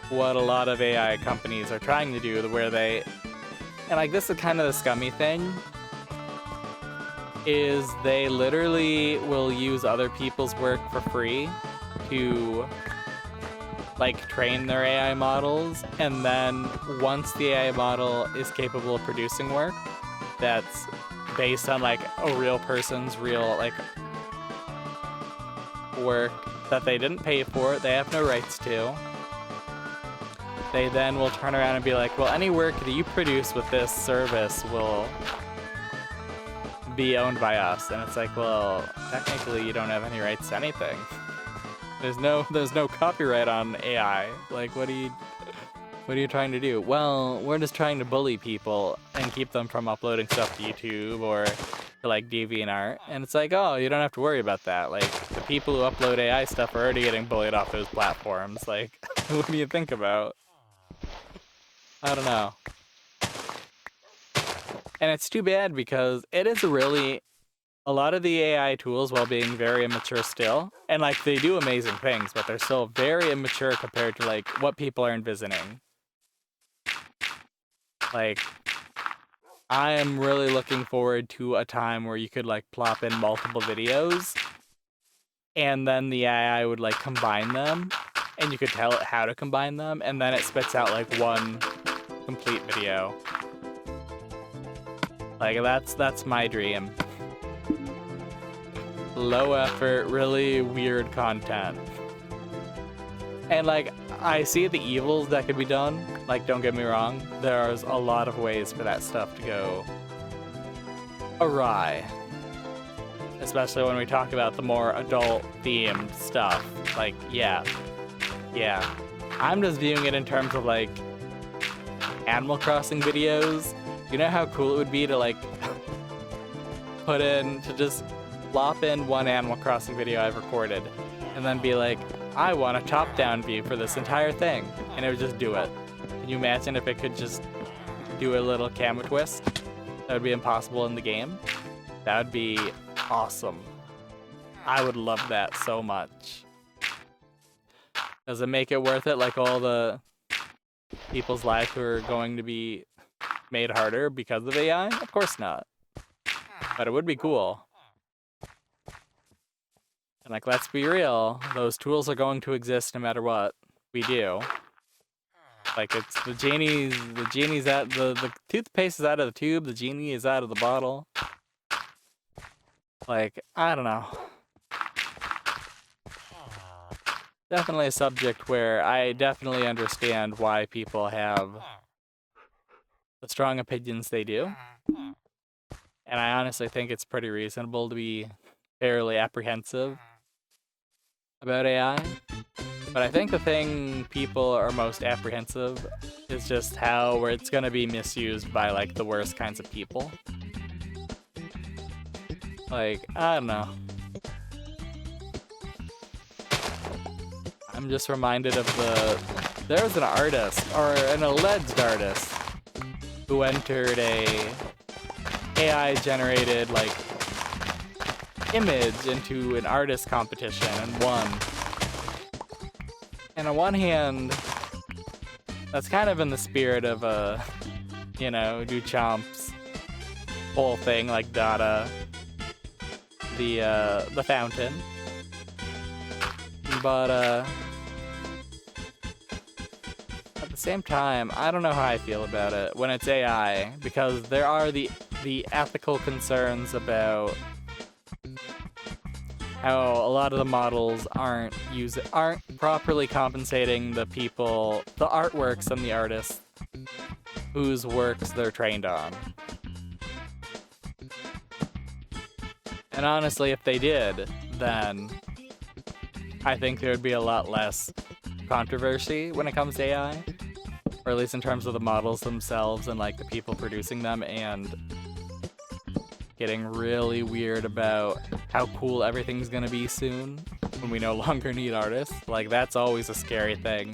S1: what a lot of AI companies are trying to do, where and like this is kind of the scummy thing, is they literally will use other people's work for free to like train their AI models, and then once the AI model is capable of producing work that's based on like a real person's real like work that they didn't pay for, they have no rights to, they then will turn around and be like, well, any work that you produce with this service will be owned by us. And it's like, well, technically you don't have any rights to anything. There's no copyright on AI. Like, what are you trying to do? Well, we're just trying to bully people and keep them from uploading stuff to YouTube or to like DeviantArt. And it's like, oh, you don't have to worry about that. Like, the people who upload AI stuff are already getting bullied off those platforms. Like, what do you think about? I don't know. And it's too bad because it is a lot of the AI tools, while being very immature still, and like they do amazing things, but they're still very immature compared to like what people are envisioning. Like, I am really looking forward to a time where you could like plop in multiple videos and then the AI would like combine them and you could tell it how to combine them and then it spits out like one complete video. Like that's my dream. Low effort, really weird content. And like, I see the evils that could be done. Like, don't get me wrong, there's a lot of ways for that stuff to go awry. Especially when we talk about the more adult-themed stuff. Like, yeah. I'm just viewing it in terms of like Animal Crossing videos. You know how cool it would be to like just plop in one Animal Crossing video I've recorded and then be like, I want a top-down view for this entire thing, and it would just do it. Can you imagine if it could just do a little camera twist? That would be impossible in the game. That would be awesome. I would love that so much. Does it make it worth it? Like all the people's lives are going to be made harder because of AI? Of course not. But it would be cool. And like, let's be real, those tools are going to exist no matter what we do. Like, it's the genie's out, the toothpaste is out of the tube, the genie is out of the bottle. Like, I don't know. Definitely a subject where I definitely understand why people have the strong opinions they do. And I honestly think it's pretty reasonable to be fairly apprehensive about AI. But I think the thing people are most apprehensive is just how it's gonna be misused by like the worst kinds of people. Like, I don't know. I'm just reminded of there was an artist, or an alleged artist, who entered a AI-generated like image into an artist competition and won. And on one hand, that's kind of in the spirit of you know, Duchamp's whole thing, like Dada, the fountain. But at the same time, I don't know how I feel about it when it's AI, because there are the ethical concerns about how a lot of the models aren't properly compensating the people, the artworks and the artists whose works they're trained on. And honestly, if they did, then I think there would be a lot less controversy when it comes to AI, or at least in terms of the models themselves and like the people producing them, and getting really weird about how cool everything's gonna be soon when we no longer need artists. Like, that's always a scary thing.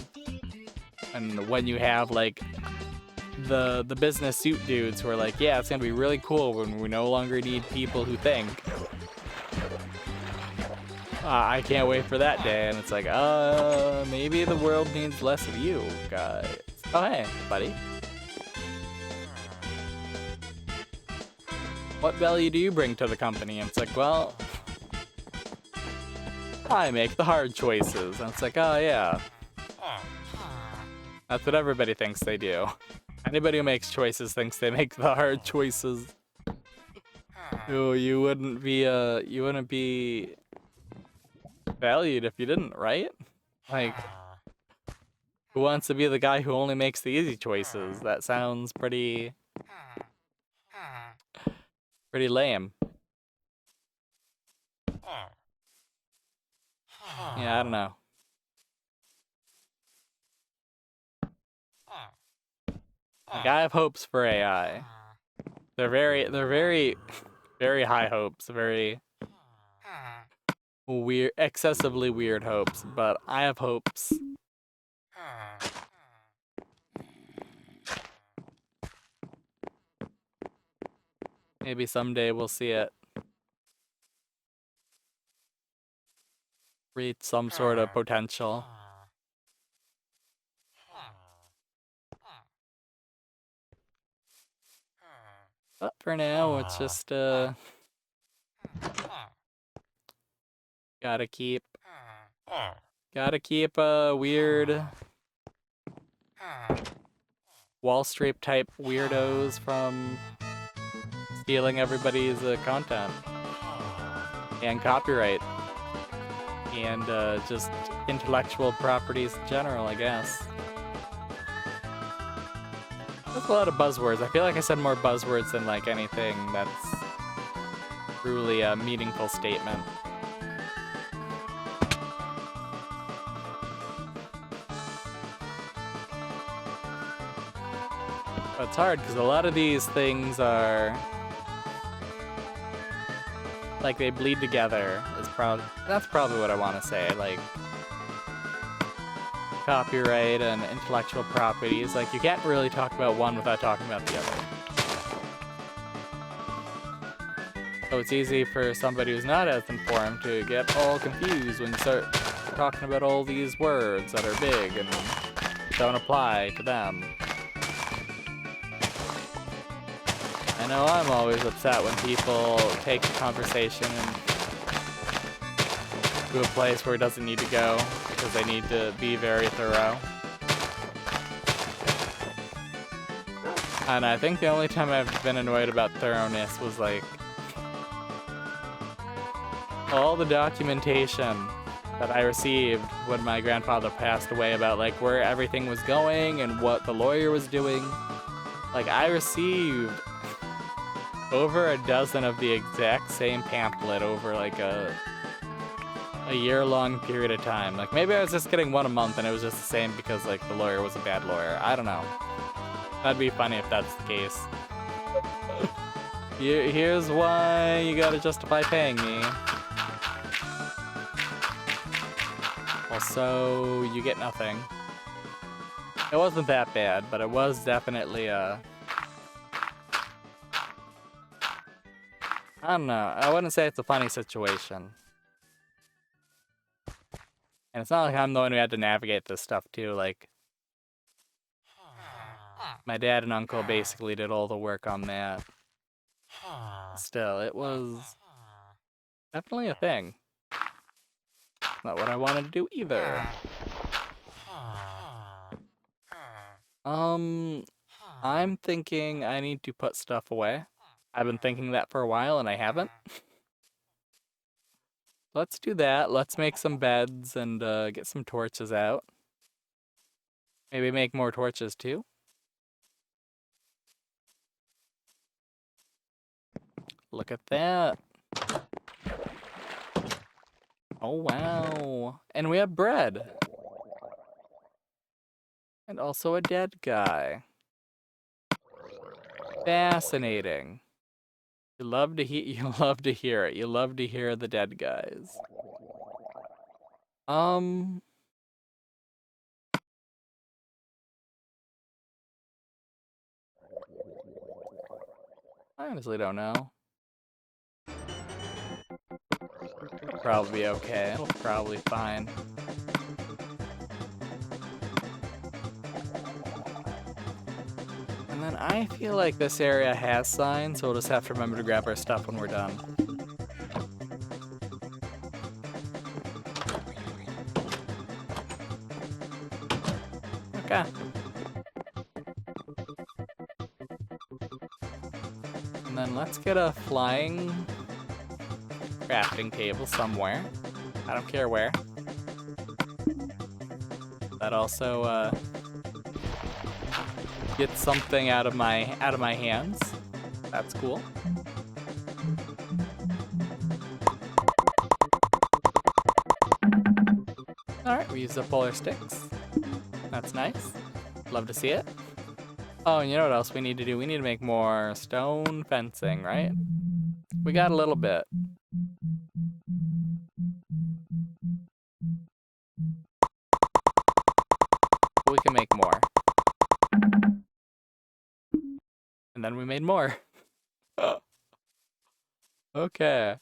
S1: And when you have like the business suit dudes who are like, yeah, it's gonna be really cool when we no longer need people who think. I can't wait for that day. And it's like, maybe the world needs less of you guys. Oh, hey, buddy. What value do you bring to the company? And it's like, well, I make the hard choices. And it's like, oh yeah. That's what everybody thinks they do. Anybody who makes choices thinks they make the hard choices. Oh, you wouldn't be valued if you didn't, right? Like, who wants to be the guy who only makes the easy choices? That sounds pretty lame. Yeah, I don't know. Like, I have hopes for AI. They're very high hopes, very weird, excessively weird hopes, but I have hopes. Maybe someday we'll see it reach some sort of potential. But for now, it's just, gotta keep weird Wall Street type weirdos from stealing everybody's content and copyright and just intellectual properties in general, I guess. That's a lot of buzzwords. I feel like I said more buzzwords than like anything that's truly a meaningful statement. But it's hard because a lot of these things are like they bleed together. That's probably what I want to say. Like, copyright and intellectual properties, like, you can't really talk about one without talking about the other. So it's easy for somebody who's not as informed to get all confused when you start talking about all these words that are big and don't apply to them. I know I'm always upset when people take a conversation and to a place where it doesn't need to go because they need to be very thorough. And I think the only time I've been annoyed about thoroughness was like all the documentation that I received when my grandfather passed away about like where everything was going and what the lawyer was doing. Like I received over a dozen of the exact same pamphlet over like a year-long period of time. Like maybe I was just getting one a month and it was just the same because like the lawyer was a bad lawyer. I don't know. That'd be funny if that's the case. Here's why you gotta justify paying me. Also, you get nothing. It wasn't that bad, but it was definitely I don't know. I wouldn't say it's a funny situation. And it's not like I'm the one who had to navigate this stuff too. Like, my dad and uncle basically did all the work on that. Still, it was definitely a thing. Not what I wanted to do either. I'm thinking I need to put stuff away. I've been thinking that for a while and I haven't. Let's do that. Let's make some beds and get some torches out. Maybe make more torches too. Look at that. Oh, wow. And we have bread. And also a dead guy. Fascinating. You love to hear it. You love to hear the dead guys. I honestly don't know. It'll probably be okay. It'll probably be fine. And then I feel like this area has signs, so we'll just have to remember to grab our stuff when we're done. Okay. And then let's get a flying crafting table somewhere. I don't care where. That also gets something out of my hands. That's cool. Alright, we use the polar sticks. That's nice. Love to see it. Oh, and you know what else we need to do? We need to make more stone fencing, right? We got a little bit. But we can make more. And then we made more. Okay.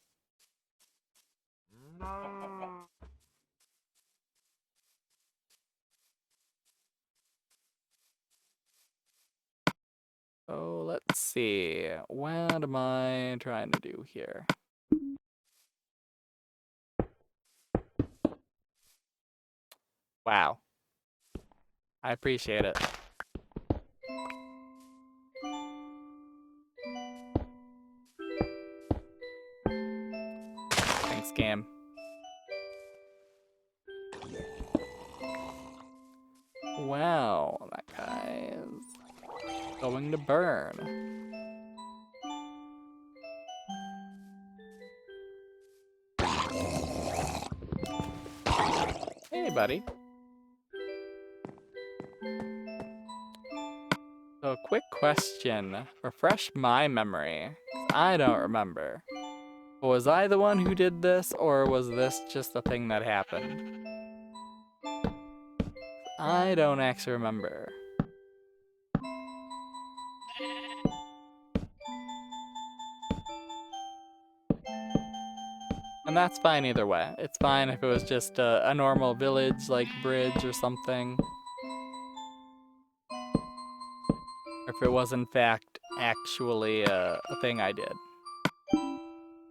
S1: So let's see. What am I trying to do here? Wow. I appreciate it. Thanks, game. Wow, that guy is going to burn. Hey, buddy. So, quick question. Refresh my memory. I don't remember. Was I the one who did this, or was this just a thing that happened? I don't actually remember. And that's fine either way. It's fine if it was just a normal village, like, bridge or something. if it was in fact actually a thing I did.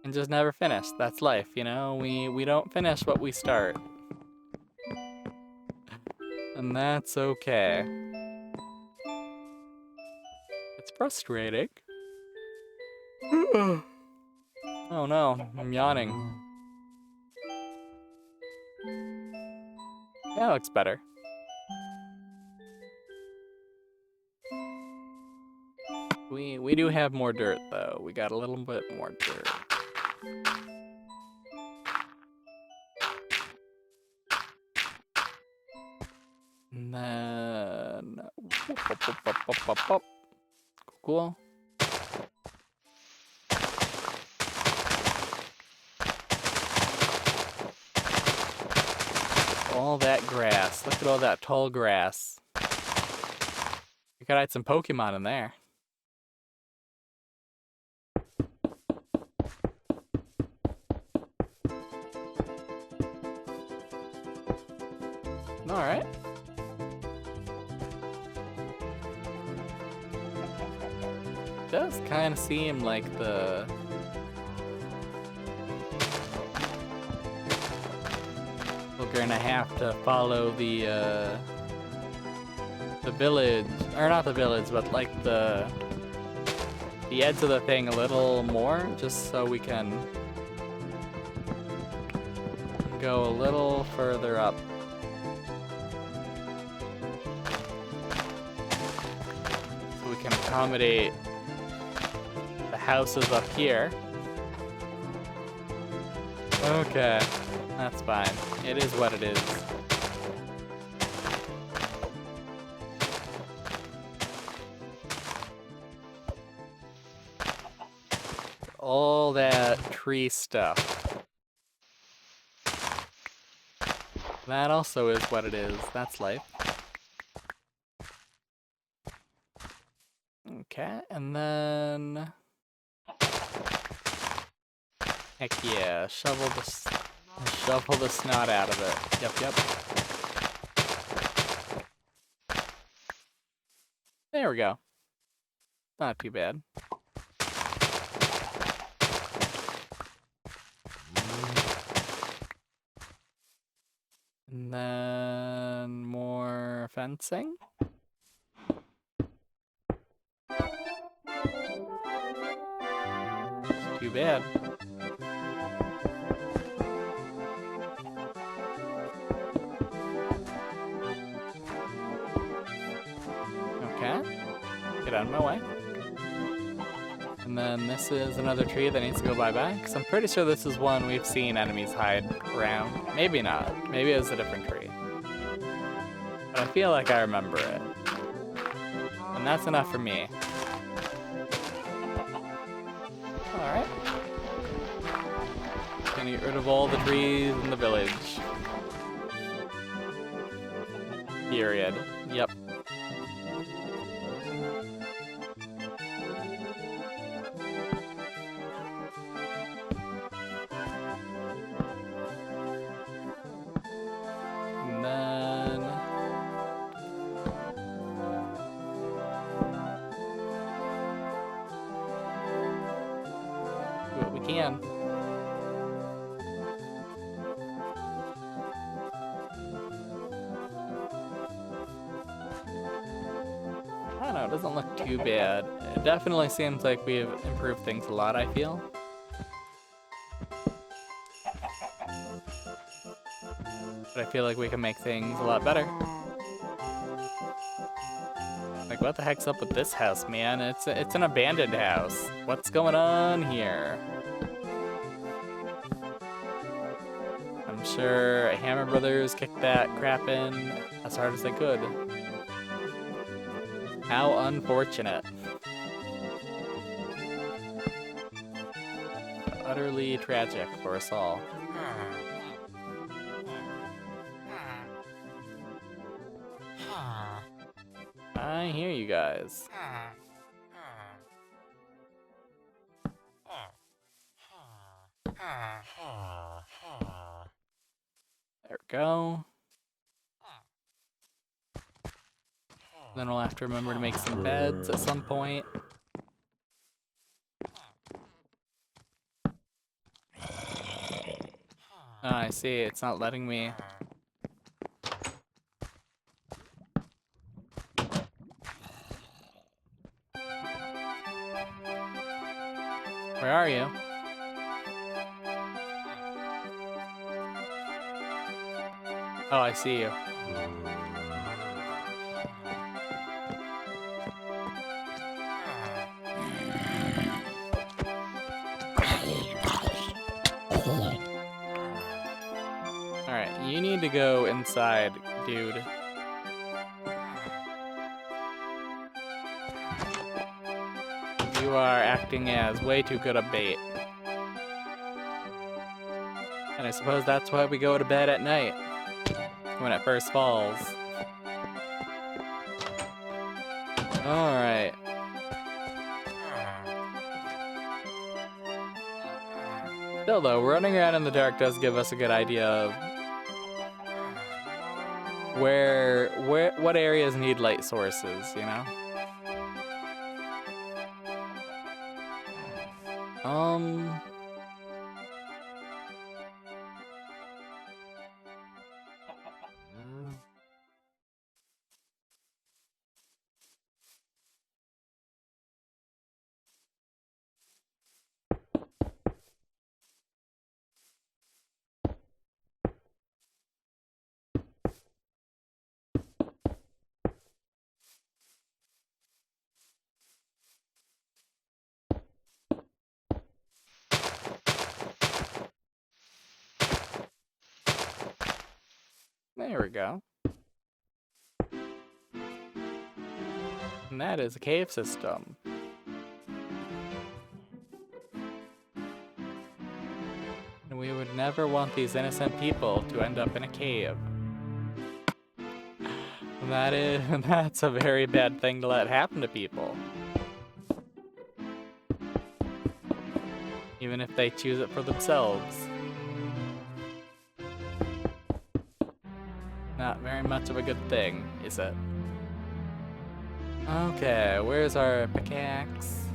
S1: And just never finished. That's life, you know? We don't finish what we start. And that's okay. It's frustrating. Oh no, I'm yawning. That looks better. We do have more dirt though. We got a little bit more dirt. And then cool. All that grass. Look at all that tall grass. We could hide some Pokemon in there. Alright. Does kind of seem like we're gonna have to follow the village, or not the village, but like the edge of the thing a little more, just so we can go a little further up. So we can accommodate the houses up here. Okay, that's fine. It is what it is. All that tree stuff. That also is what it is. That's life. Okay, and then... Heck yeah, shovel the snot out of it. Yep. There we go. Not too bad. And then more fencing. It's too bad. Okay. Get out of my way. And then this is another tree that needs to go bye-bye, because I'm pretty sure this is one we've seen enemies hide around. Maybe not. Maybe it was a different tree. But I feel like I remember it. And that's enough for me. Alright. Gonna get rid of all the trees in the village. Period. Yep. And then... do what we can. I don't know, it doesn't look too bad. It definitely seems like we've improved things a lot, I feel. But I feel like we can make things a lot better. Like, what the heck's up with this house, man? It's an abandoned house. What's going on here? I'm sure Hammer Brothers kicked that crap in as hard as they could. How unfortunate. Utterly tragic for us all. I hear you guys. There we go. Then we'll have to remember to make some beds at some point. Oh, I see. It's not letting me. Where are you? Oh, I see you. Alright, you need to go inside, dude. You are acting as way too good a bait. And I suppose that's why we go to bed at night. When it first falls. Alright. Still though, running around in the dark does give us a good idea of what areas need light sources, you know? There we go. And that is a cave system. And we would never want these innocent people to end up in a cave. That's a very bad thing to let happen to people. Even if they choose it for themselves. Not very much of a good thing, is it? Okay, where's our pickaxe?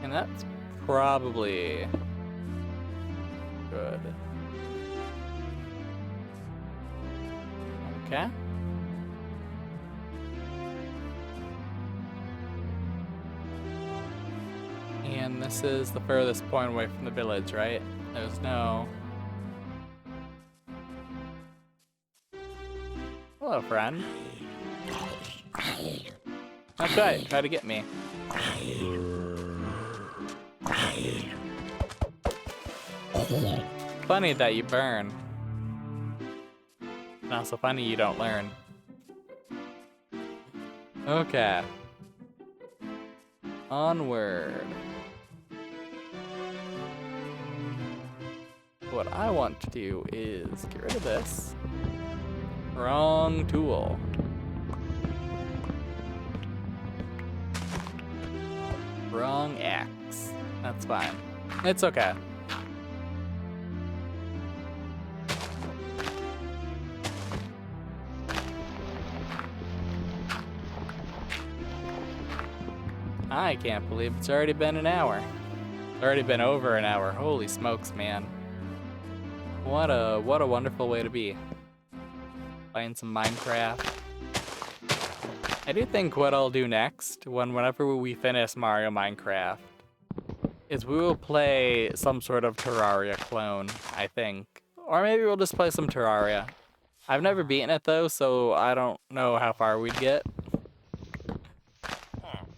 S1: And that's probably good. Okay. And this is the furthest point away from the village, right? There's no... Hello, friend. That's right, try to get me. Funny that you burn. And also funny you don't learn. Okay. Onward. What I want to do is get rid of this. Wrong tool. Wrong axe. That's fine. It's okay. I can't believe it's already been an hour. It's already been over an hour. Holy smokes, man. What a wonderful way to be. Playing some Minecraft. I do think what I'll do next, whenever we finish Mario Minecraft, is we will play some sort of Terraria clone, I think. Or maybe we'll just play some Terraria. I've never beaten it though, so I don't know how far we'd get.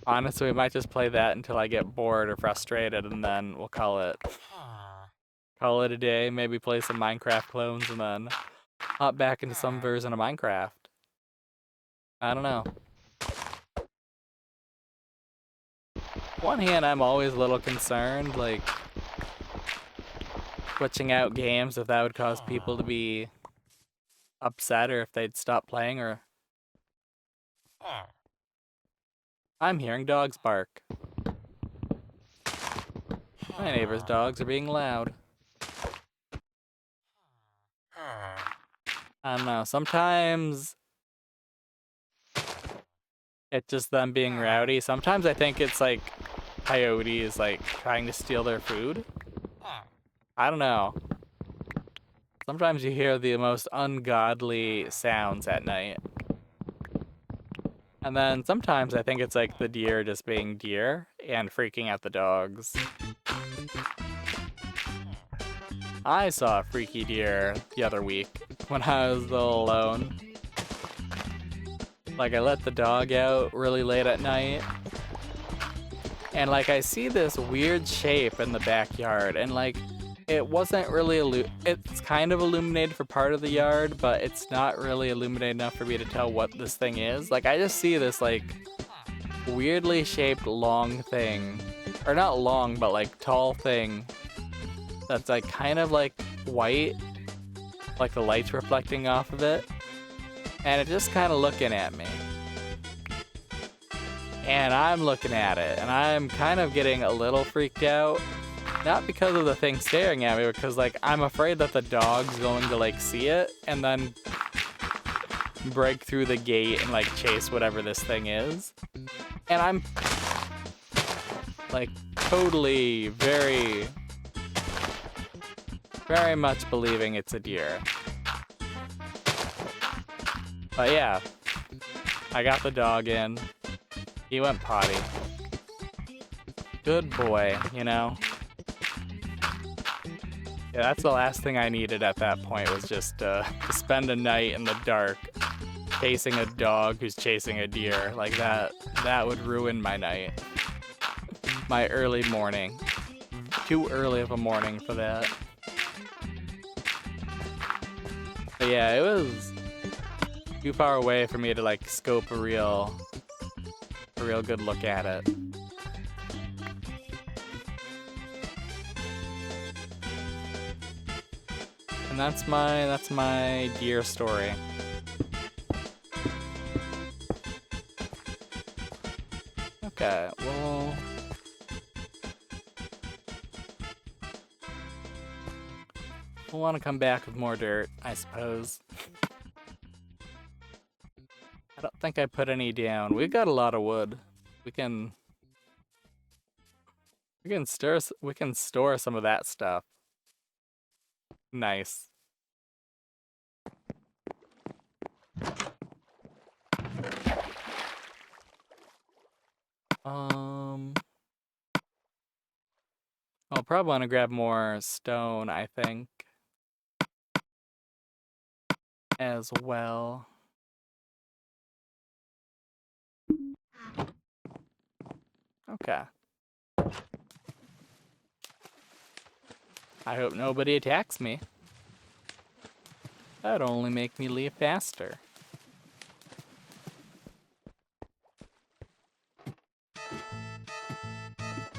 S1: Honestly, we might just play that until I get bored or frustrated, and then we'll call it a day. Maybe play some Minecraft clones, and then hop back into some version of Minecraft. I don't know. One hand, I'm always a little concerned, like, switching out games if that would cause people to be upset or if they'd stop playing, or... I'm hearing dogs bark. My neighbor's dogs are being loud. I don't know. Sometimes it's just them being rowdy. Sometimes I think it's like coyotes like trying to steal their food. I don't know. Sometimes you hear the most ungodly sounds at night. And then sometimes I think it's like the deer just being deer and freaking out the dogs. I saw a freaky deer the other week when I was all alone. Like, I let the dog out really late at night. And like, I see this weird shape in the backyard, and like, it wasn't really it's kind of illuminated for part of the yard, but it's not really illuminated enough for me to tell what this thing is. Like, I just see this like weirdly shaped long thing, or not long, but like tall thing that's like kind of like white, like the light's reflecting off of it, and it's just kind of looking at me. And I'm looking at it, and I'm kind of getting a little freaked out. Not because of the thing staring at me, because like I'm afraid that the dog's going to like see it and then break through the gate and like chase whatever this thing is. And I'm like totally very much believing it's a deer. But yeah, I got the dog in. He went potty. Good boy, you know? Yeah, that's the last thing I needed at that point, was just to spend a night in the dark chasing a dog who's chasing a deer. Like that would ruin my night. My early morning. Too early of a morning for that. But yeah, it was too far away for me to like scope a real good look at it. And that's my deer story. Okay, well, we'll want to come back with more dirt, I suppose. I don't think I put any down. We've got a lot of wood. We can store some of that stuff. Nice. I'll probably want to grab more stone, I think, as well. Okay. I hope nobody attacks me. That'd only make me leave faster.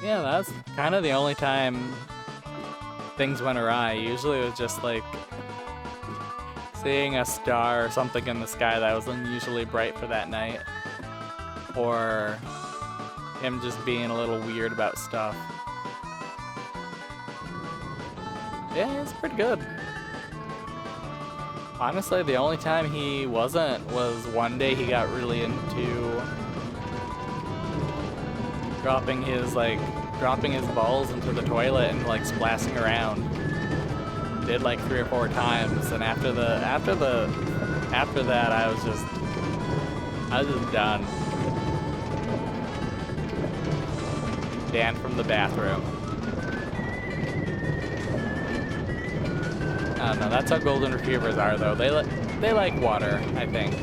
S1: Yeah, that's kind of the only time things went awry. Usually it was just like seeing a star or something in the sky that was unusually bright for that night. Or him just being a little weird about stuff. Yeah, it's pretty good. Honestly, the only time he wasn't was one day he got really into dropping his balls into the toilet and like splashing around. Did like 3 or 4 times, and after that I was just done. Banned from the bathroom. I don't know, that's how golden retrievers are though. They like water, I think.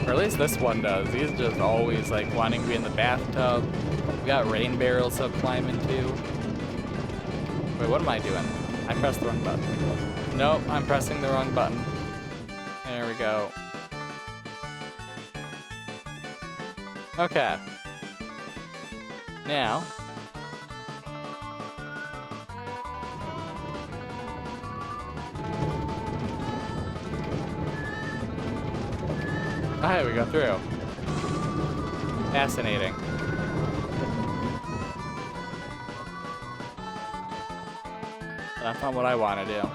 S1: Or at least this one does. He's just always like wanting to be in the bathtub. We got rain barrels to climb into. Wait, what am I doing? I pressed the wrong button. Nope, I'm pressing the wrong button. There we go. Okay. Now. Oh, we go through. Fascinating. That's not what I want to do.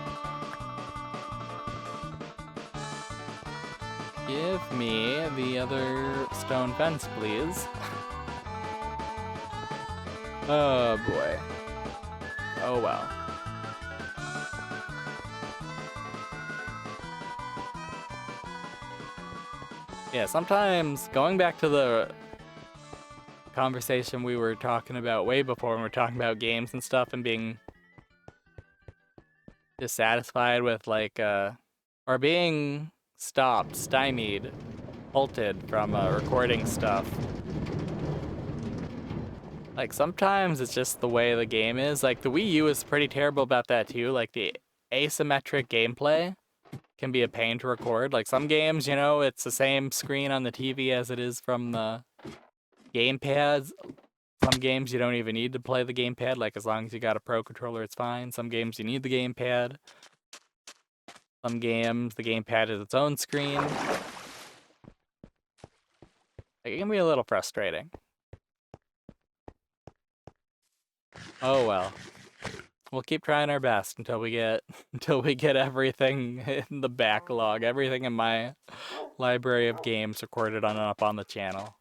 S1: Give me the other stone fence, please. Oh boy. Oh well. Yeah, sometimes going back to the conversation we were talking about way before when we were talking about games and stuff and being dissatisfied with like or being stopped, stymied, halted from recording stuff. Like sometimes it's just the way the game is. Like the Wii U is pretty terrible about that too. Like the asymmetric gameplay can be a pain to record. Like some games, you know, it's the same screen on the TV as it is from the gamepads. Some games you don't even need to play the gamepad. Like as long as you got a Pro controller, it's fine. Some games you need the gamepad. Some games the gamepad is its own screen. Like, it can be a little frustrating. Oh well. We'll keep trying our best until we get everything in the backlog, everything in my library of games recorded up on the channel.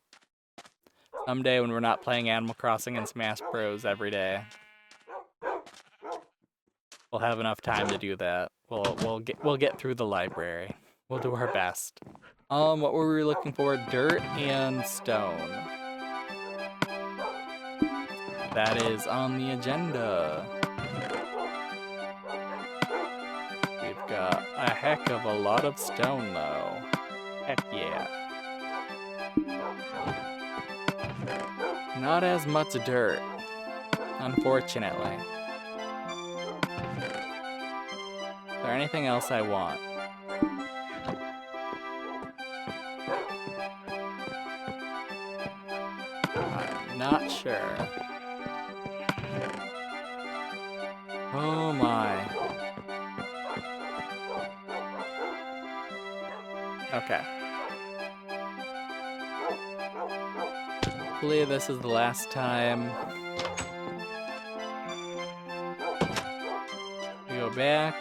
S1: Someday when we're not playing Animal Crossing and Smash Bros every day, we'll have enough time to do that. We'll get through the library. We'll do our best. What were we looking for? Dirt and stone. That is on the agenda. We've got a heck of a lot of stone, though. Heck yeah. Not as much dirt, unfortunately. Is there anything else I want? I'm not sure. Oh my. Okay. Hopefully this is the last time. We go back.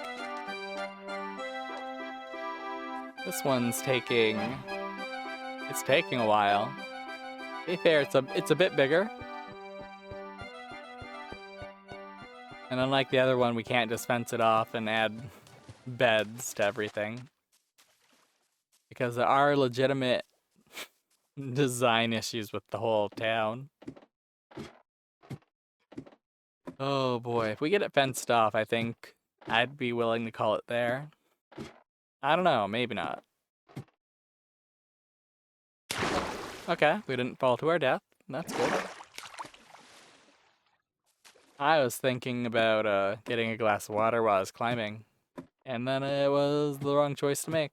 S1: This one's taking... It's taking a while. To be fair, it's a bit bigger. And unlike the other one, we can't just fence it off and add beds to everything. Because there are legitimate design issues with the whole town. Oh boy, if we get it fenced off, I think I'd be willing to call it there. I don't know, maybe not. Okay, we didn't fall to our death. That's good. I was thinking about getting a glass of water while I was climbing. And then it was the wrong choice to make.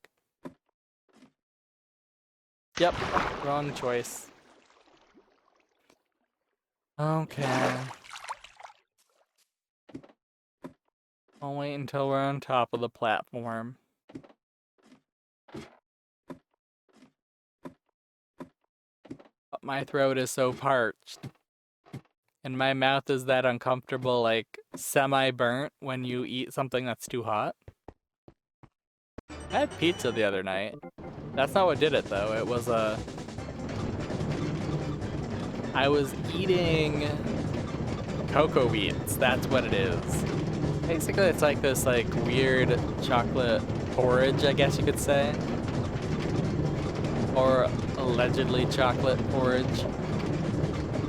S1: Yep, wrong choice. Okay. I'll wait until we're on top of the platform. But my throat is so parched. And my mouth is that uncomfortable, like, semi-burnt when you eat something that's too hot. I had pizza the other night. That's not what did it, though. It was, I was eating cocoa beans. That's what it is. Basically, it's like this, like, weird chocolate porridge, I guess you could say. Or allegedly chocolate porridge.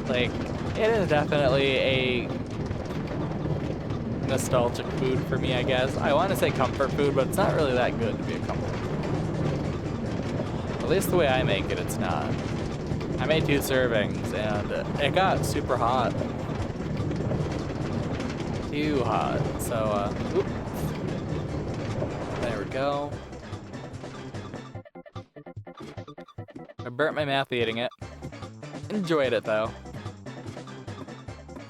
S1: Like, it is definitely a nostalgic food for me, I guess. I want to say comfort food, but it's not really that good to be a comfort food. At least the way I make it, it's not. I made 2 servings, and it got super hot. Too hot. So, oops. There we go. I burnt my mouth eating it. Enjoyed it, though.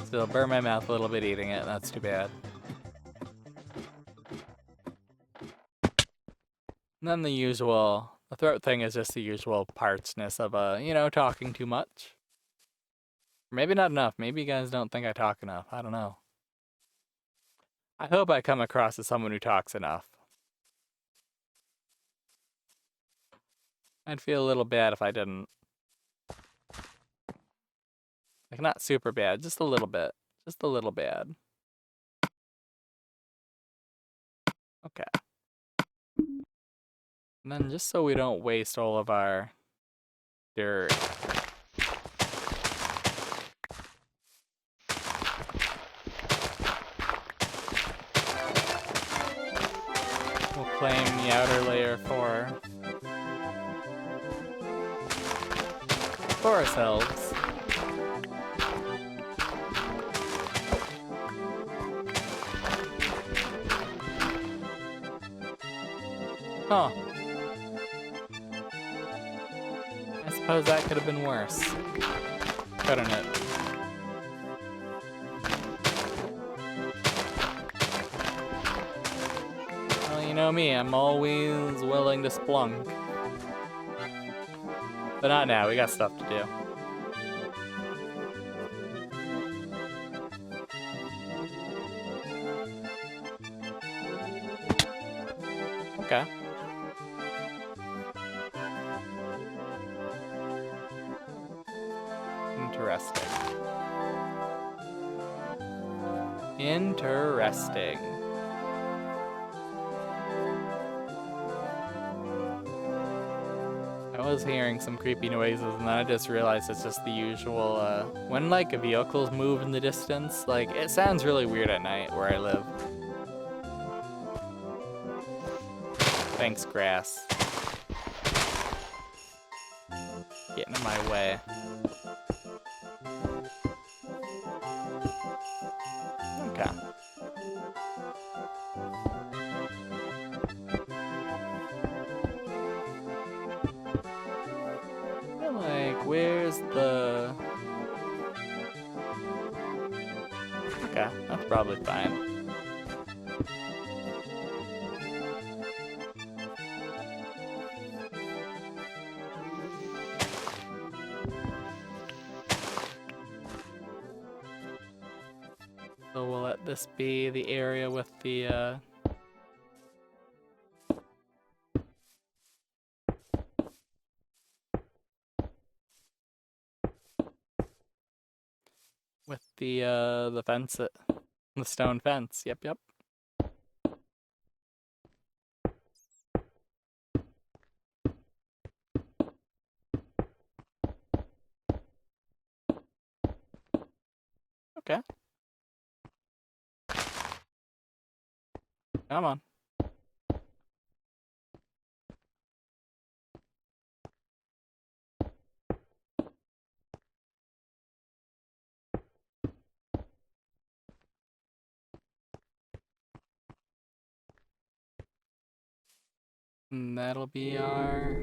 S1: Still burned my mouth a little bit eating it. That's too bad. And then the usual... The throat thing is just the usual parchness of, you know, talking too much. Or maybe not enough. Maybe you guys don't think I talk enough. I don't know. I hope I come across as someone who talks enough. I'd feel a little bad if I didn't. Like, not super bad, just a little bit. Just a little bad. Okay. And then just so we don't waste all of our dirt. We'll claim the outer layer for ourselves. Huh. I suppose that could have been worse. Couldn't it? Well, you know me, I'm always willing to splunk. But not now, we got stuff to do. Okay. Interesting. Interesting. I was hearing some creepy noises and then I just realized it's just the usual, when like vehicles move in the distance, like it sounds really weird at night where I live. Thanks, grass. Getting in my way. Okay. Like, where's the... Okay, that's probably fine. So we'll let this be the area with the, the fence, the stone fence. Yep, yep. Okay. Come on. And that'll be our...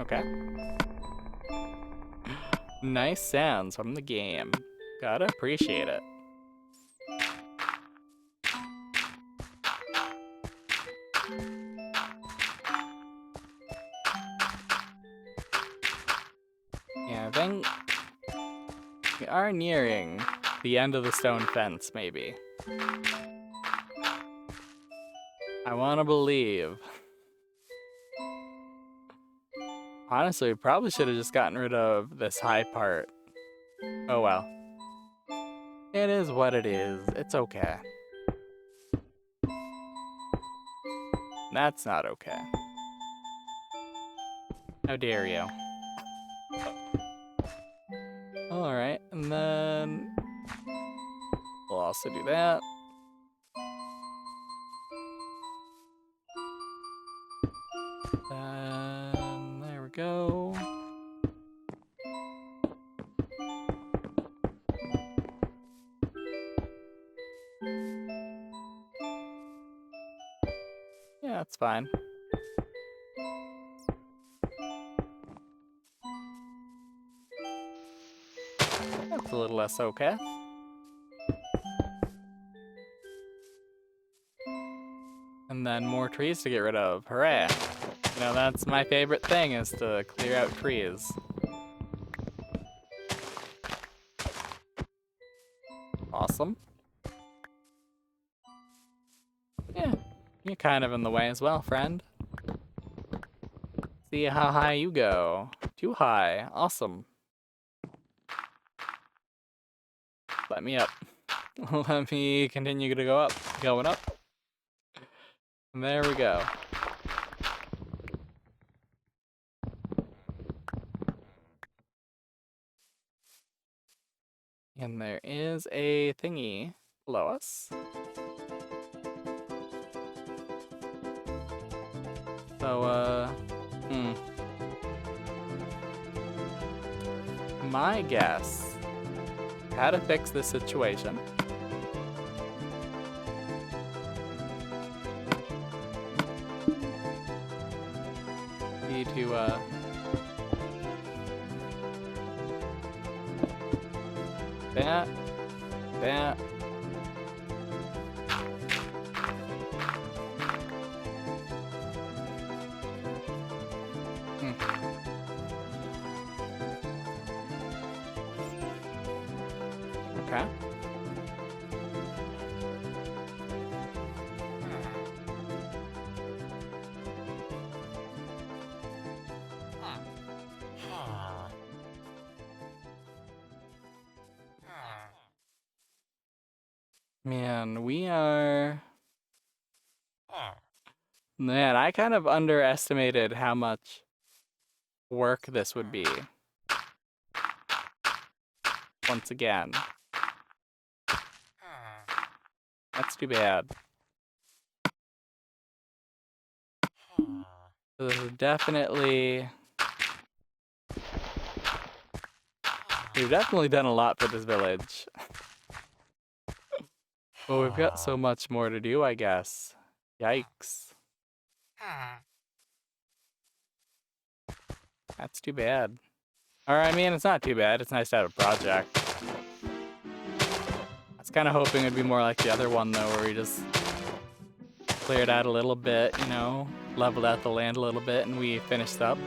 S1: Okay. Nice sounds from the game. Gotta appreciate it. Yeah, I think we are nearing the end of the stone fence, maybe. I want to believe. Honestly, we probably should have just gotten rid of this high part. Oh well. It is what it is. It's okay. That's not okay. How dare you? Alright, and then we'll also do that. Then there we go. Yeah, that's fine. That's a little less okay. And then more trees to get rid of. Hooray! You know, that's my favorite thing, is to clear out trees. Awesome. Yeah, You're kind of in the way as well, friend. See how high you go. Too high. Awesome. Let me up. Let me continue to go up. Going up. And there we go. And there is a thingy below us. So, my guess, how to fix this situation. Need to, that. Okay. Man, we are... Man, I kind of underestimated how much work this would be. Once again. That's too bad. This is definitely... We've definitely done a lot for this village. But we've got so much more to do, I guess. Yikes. That's too bad. Or, I mean, it's not too bad. It's nice to have a project. I was kind of hoping it'd be more like the other one, though, where we just cleared out a little bit, you know, leveled out the land a little bit, and we finished up.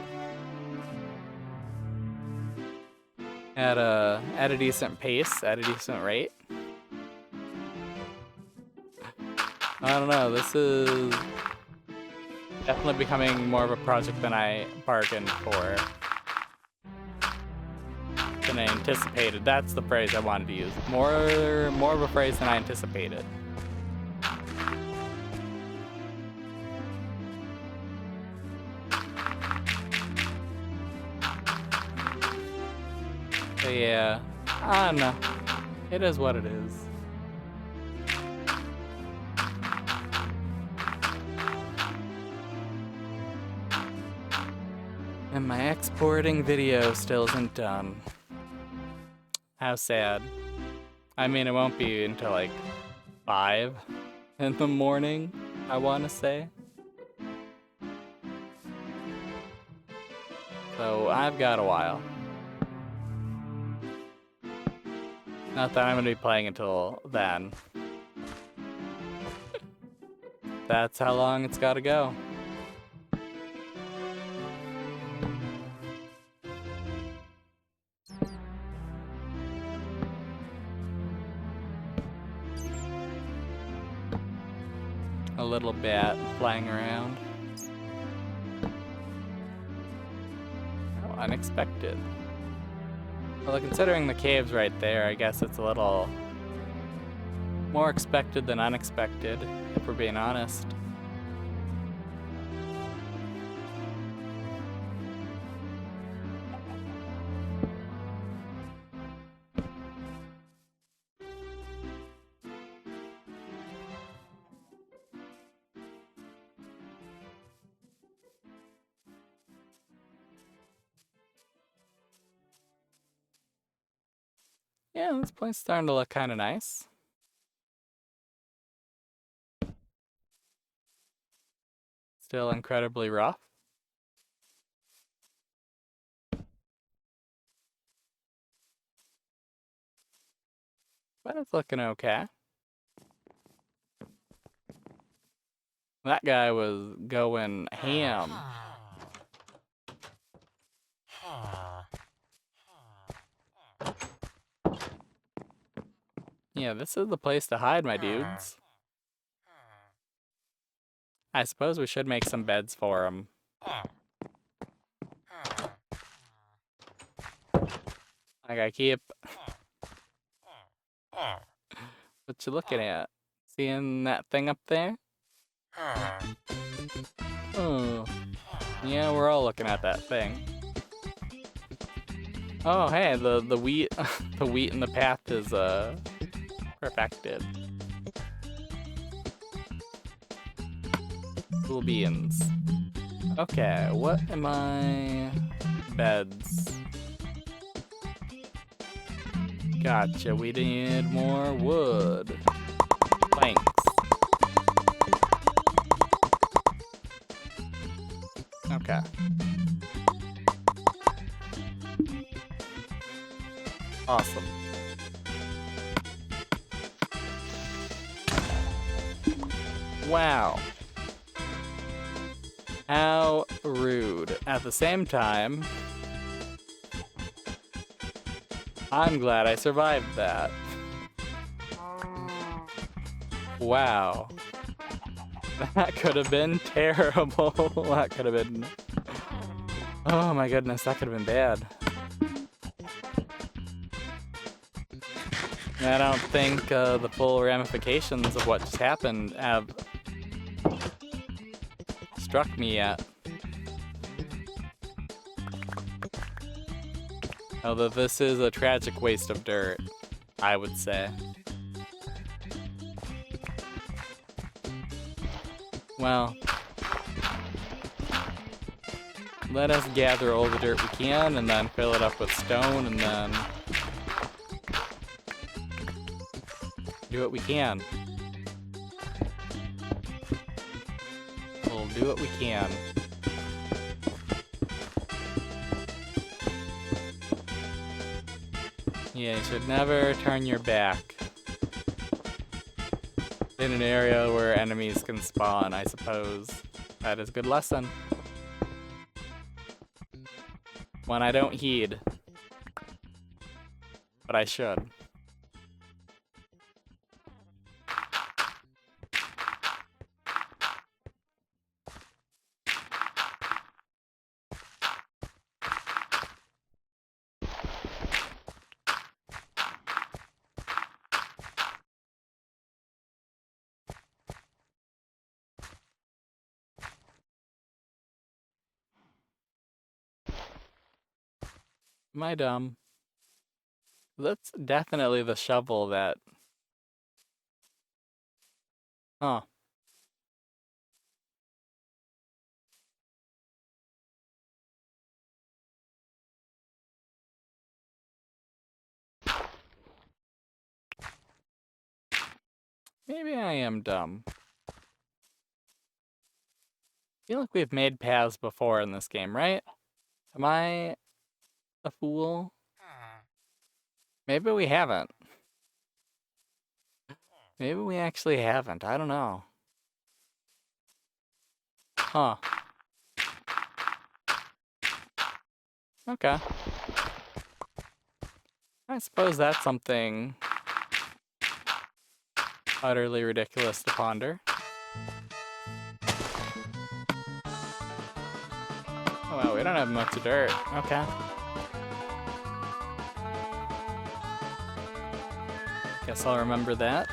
S1: At a decent pace, at a decent rate. I don't know, this is definitely becoming more of a project than I bargained for. Than I anticipated. That's the phrase I wanted to use. More of a phrase than I anticipated. But yeah, I don't know. It is what it is. And my exporting video still isn't done. How sad. I mean, it won't be until like 5 in the morning, I want to say. So I've got a while. Not that I'm going to be playing until then. That's how long it's got to go. A little bat flying around. How unexpected. Well, considering the cave's right there, I guess it's a little more expected than unexpected, if we're being honest. Yeah, this place's starting to look kind of nice. Still incredibly rough. But it's looking okay. That guy was going ham. Yeah, this is the place to hide, my dudes. I suppose we should make some beds for him. Like I keep... What you looking at? Seeing that thing up there? Oh. Yeah, we're all looking at that thing. Oh, hey, the wheat, the wheat in the path is perfected. Cool beans. Okay, what am I? Beds. Gotcha. We need more wood. Planks. Okay. Awesome. Wow. How rude. At the same time, I'm glad I survived that. Wow. That could have been terrible. That could have been... Oh my goodness, that could have been bad. I don't think the full ramifications of what just happened have struck me yet. Although this is a tragic waste of dirt, I would say. Well, let us gather all the dirt we can and then fill it up with stone and then do what we can. We'll do what we can. Yeah, you should never turn your back in an area where enemies can spawn, I suppose. That is a good lesson. One I don't heed. But I should. Am I dumb? That's definitely the shovel that... Huh. Maybe I am dumb. I feel like we've made paths before in this game, right? Am I a fool? Maybe we haven't. Maybe we actually haven't. I don't know. Huh. Okay. I suppose that's something utterly ridiculous to ponder. Oh wow, we don't have much dirt. Okay. Guess I'll remember that.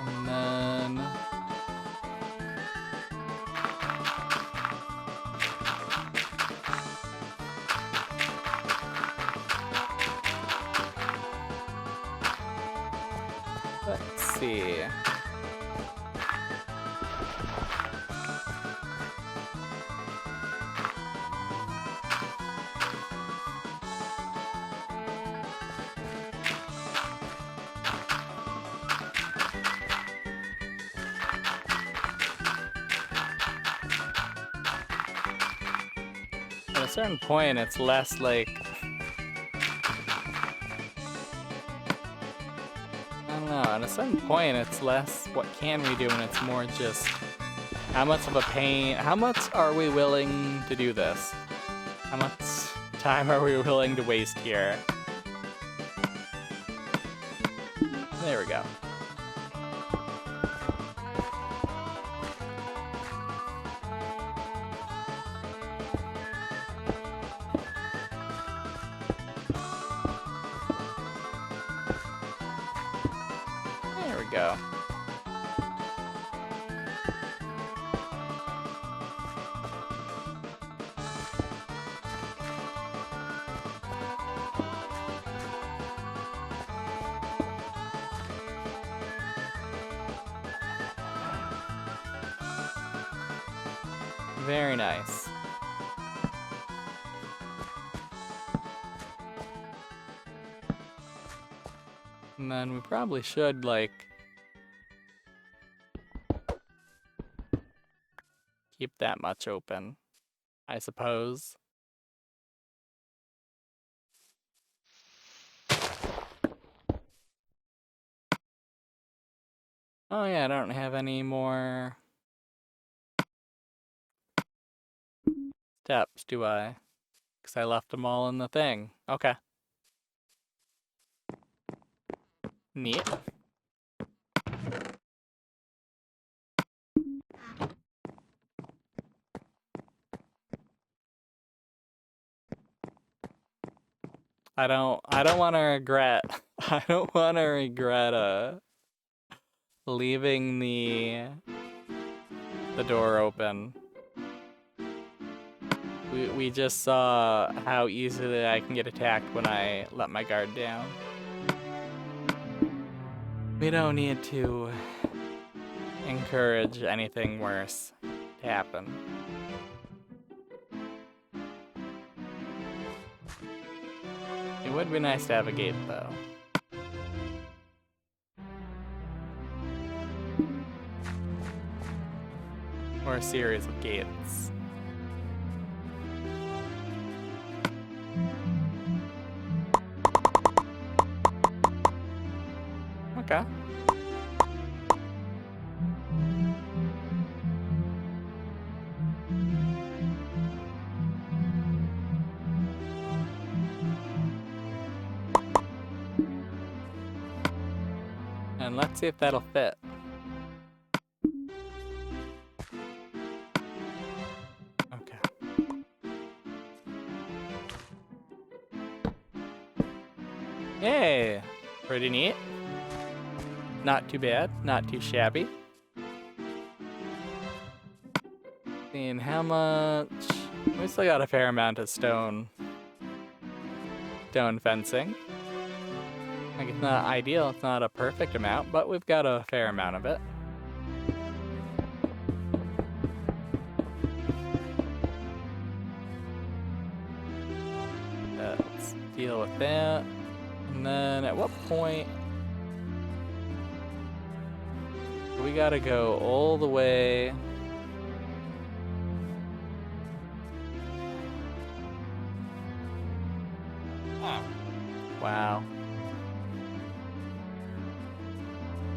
S1: And then... let's see. At a certain point, it's less like... I don't know, at a certain point, it's less what can we do, and it's more just how much of a pain, how much are we willing to do this? How much time are we willing to waste here? There we go. There we go. Very nice. And then we probably should, like, keep that much open, I suppose. Oh yeah, I don't have any more steps, do I? Because I left them all in the thing. Okay. Neat. I don't want to regret. I don't want to regret leaving the door open. We just saw how easily I can get attacked when I let my guard down. We don't need to encourage anything worse to happen. It would be nice to have a gate, though. Or a series of gates. Okay. And let's see if that'll fit. Okay. Yay! Pretty neat. Not too bad, not too shabby. Seeing how much... We still got a fair amount of stone fencing. Like, it's not ideal, it's not a perfect amount, but we've got a fair amount of it. Let's deal with that. And then at what point... We gotta go all the way... Wow.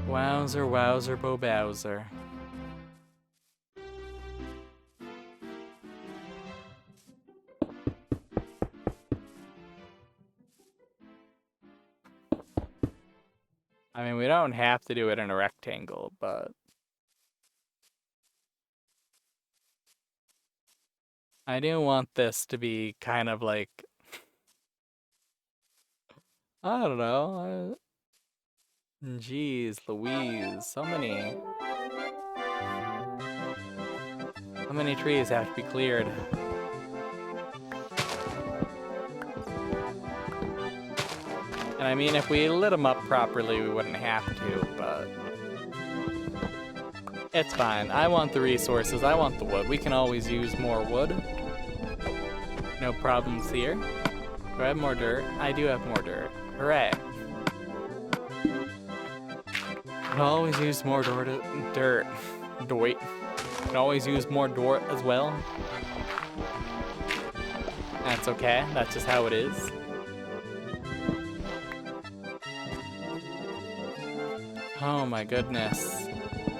S1: Wowzer, wowzer, bo bowser. I mean, we don't have to do it in a rectangle, but... I do want this to be kind of like... I don't know. Jeez Louise, so many trees have to be cleared. And I mean, if we lit them up properly, we wouldn't have to, but... It's fine. I want the resources. I want the wood. We can always use more wood. No problems here. Do I have more dirt? I do have more dirt. Hooray. Can always use more dirt. Doit. Can always use more dirt as well. That's okay. That's just how it is. Oh my goodness.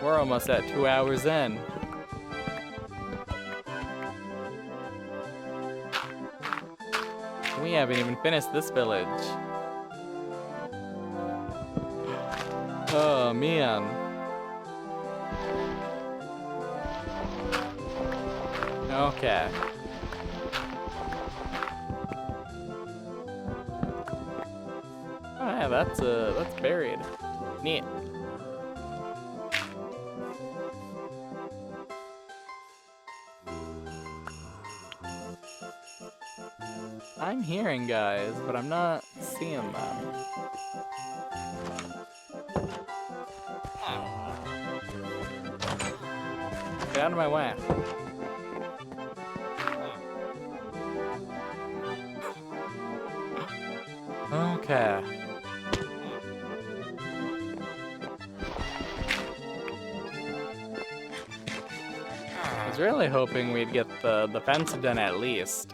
S1: We're almost at 2 hours in. We haven't even finished this village. Oh, man. Okay. Oh, yeah, that's buried. Neat. I'm hearing guys, but I'm not seeing them. Get out of my way. Okay. I was really hoping we'd get the fence done at least.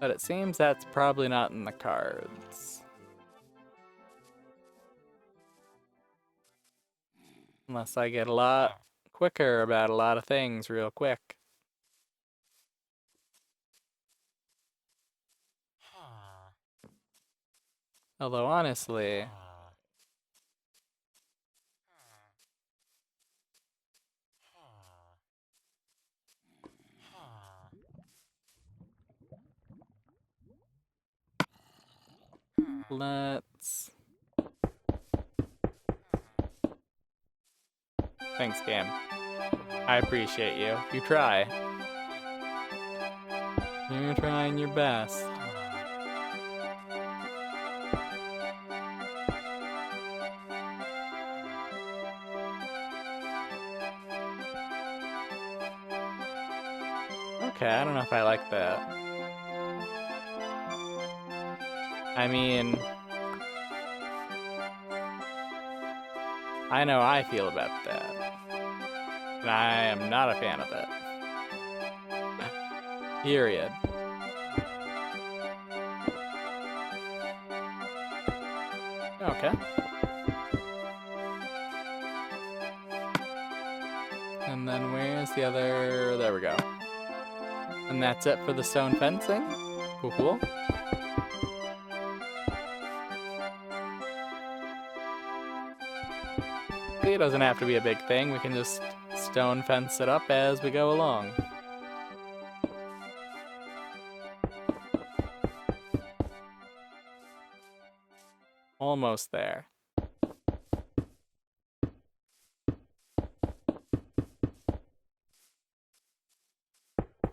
S1: But it seems that's probably not in the cards. Unless I get a lot quicker about a lot of things real quick. Although honestly, let's... Thanks, game. I appreciate you. You try. You're trying your best. Okay, I don't know if I like that. I mean... I know how I feel about that. And I am not a fan of it. Period. Okay. And then where's the other... There we go. And that's it for the stone fencing. Cool, cool. See, it doesn't have to be a big thing. We can just stone fence it up as we go along. Almost there.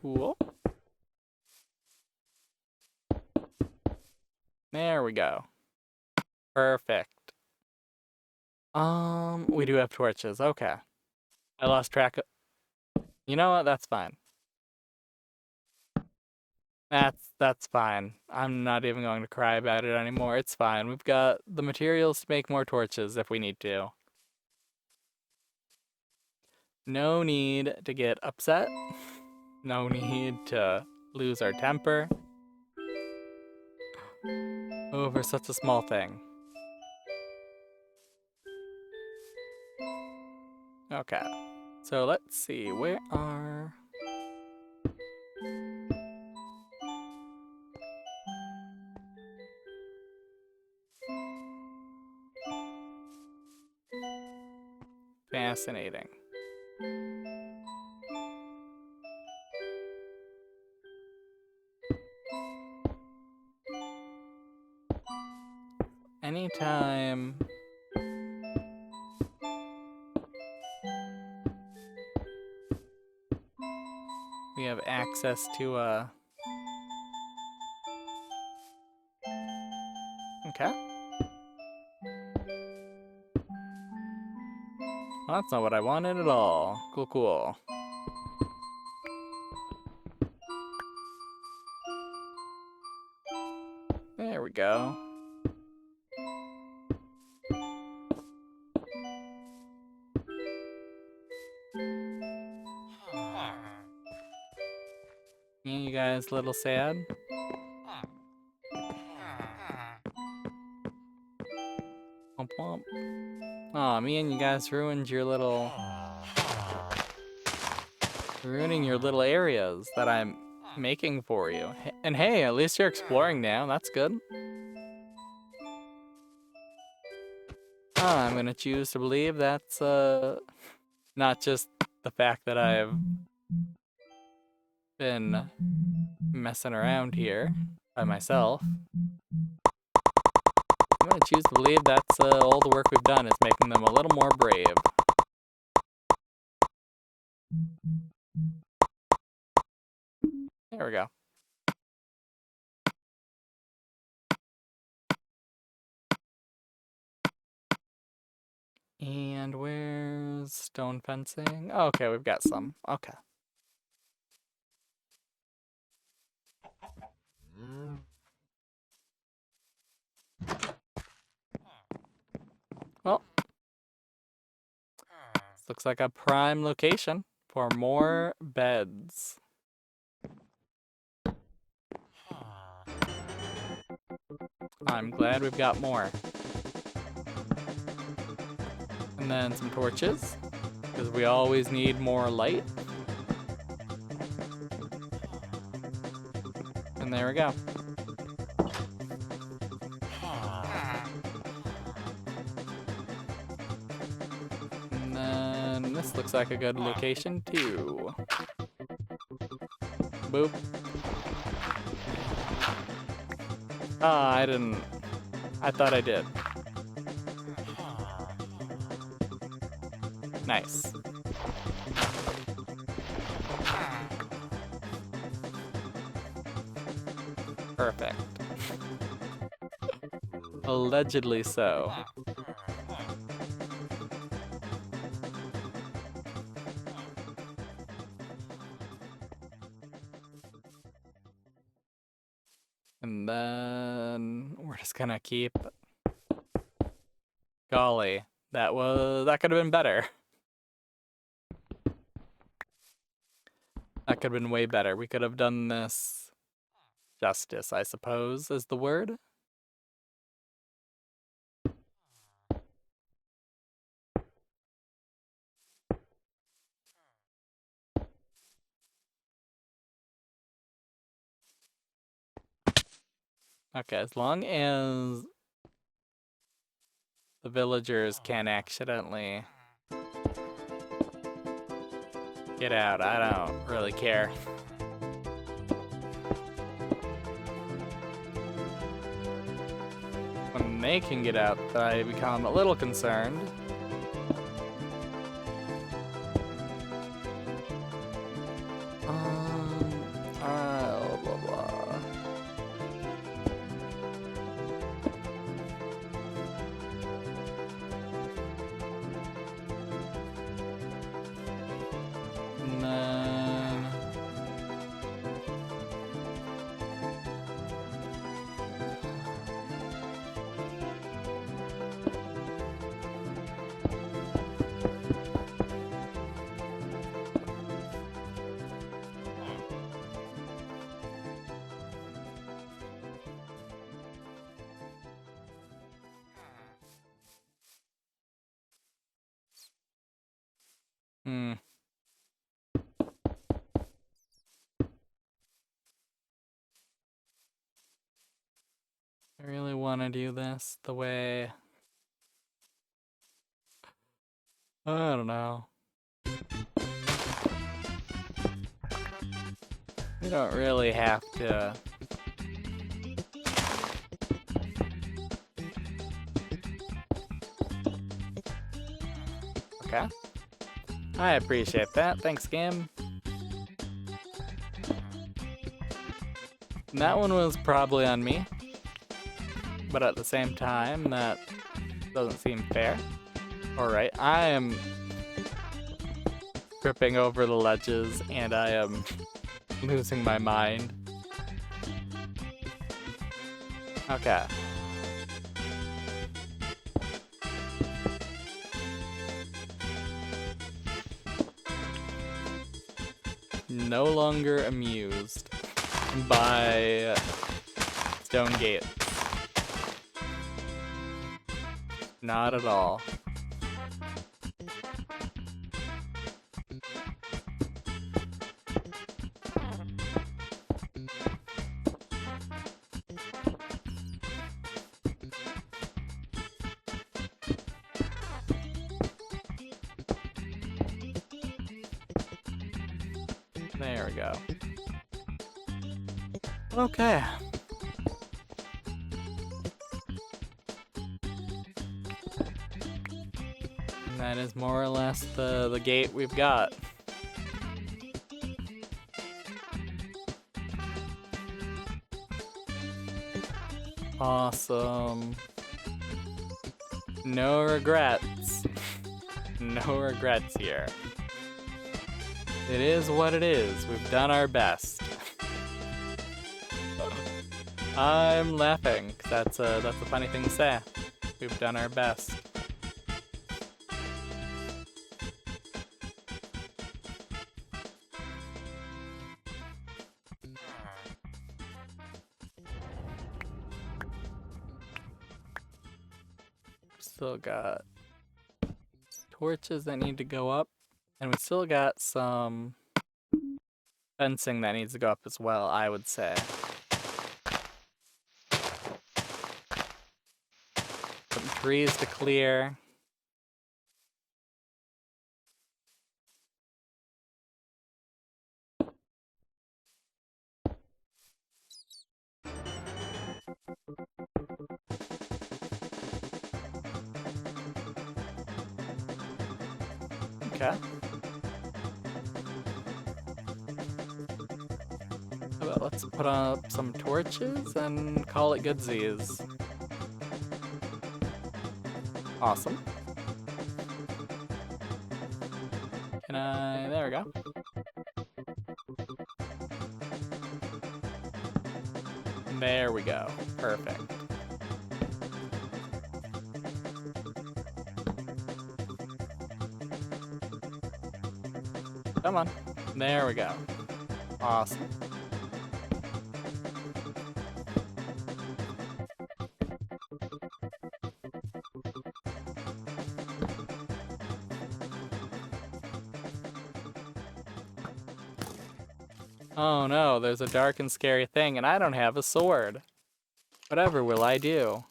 S1: Cool. There we go. Perfect. We do have torches. Okay. I lost track of... You know what? That's fine. That's fine. I'm not even going to cry about it anymore. It's fine. We've got the materials to make more torches if we need to. No need to get upset. No need to lose our temper over such a small thing. Okay. So let's see. Where are... Fascinating. Anytime we have access to a... Okay. Well, that's not what I wanted at all. Cool, cool. There we go. Yeah, you guys a little sad? Womp womp. Aw, me and you guys ruined your little... Ruining your little areas that I'm making for you. And hey, at least you're exploring now. That's good. I'm gonna choose to believe that's not just the fact that I've been messing around here by myself. I'm gonna choose to believe that's all the work we've done is making them a little more brave. There we go. And where's stone fencing? Oh, okay, we've got some. Okay. Well, this looks like a prime location for more beds. I'm glad we've got more. And then some torches, because we always need more light. And there we go. And then this looks like a good location too. Boop. Ah, I didn't. I thought I did. Nice. Perfect. Allegedly so. And then we're just gonna keep. Golly, that could have been better. That could have been way better. We could have done this justice, I suppose, is the word. Okay, as long as the villagers can't accidentally get out, I don't really care. When they can get out, I become a little concerned. Blah blah. And then I really want to do this the way... I don't know. You don't really have to... Okay. I appreciate that. Thanks, game. And that one was probably on me. But at the same time, that doesn't seem fair. Alright, I am tripping over the ledges and I am losing my mind. Okay. No longer amused by stone gates. Not at all. There we go. Okay. And that is more or less the gate we've got. Awesome. No regrets. No regrets here. It is what it is. We've done our best. I'm laughing. That's a funny thing to say. We've done our best. Still got torches that need to go up, and we still got some fencing that needs to go up as well, I would say. Some trees to clear. Okay. Well, let's put up some torches and call it goodsies. Awesome. Can I... There we go. There we go. Perfect. Come on. There we go. Awesome. Oh no, there's a dark and scary thing, and I don't have a sword. Whatever will I do?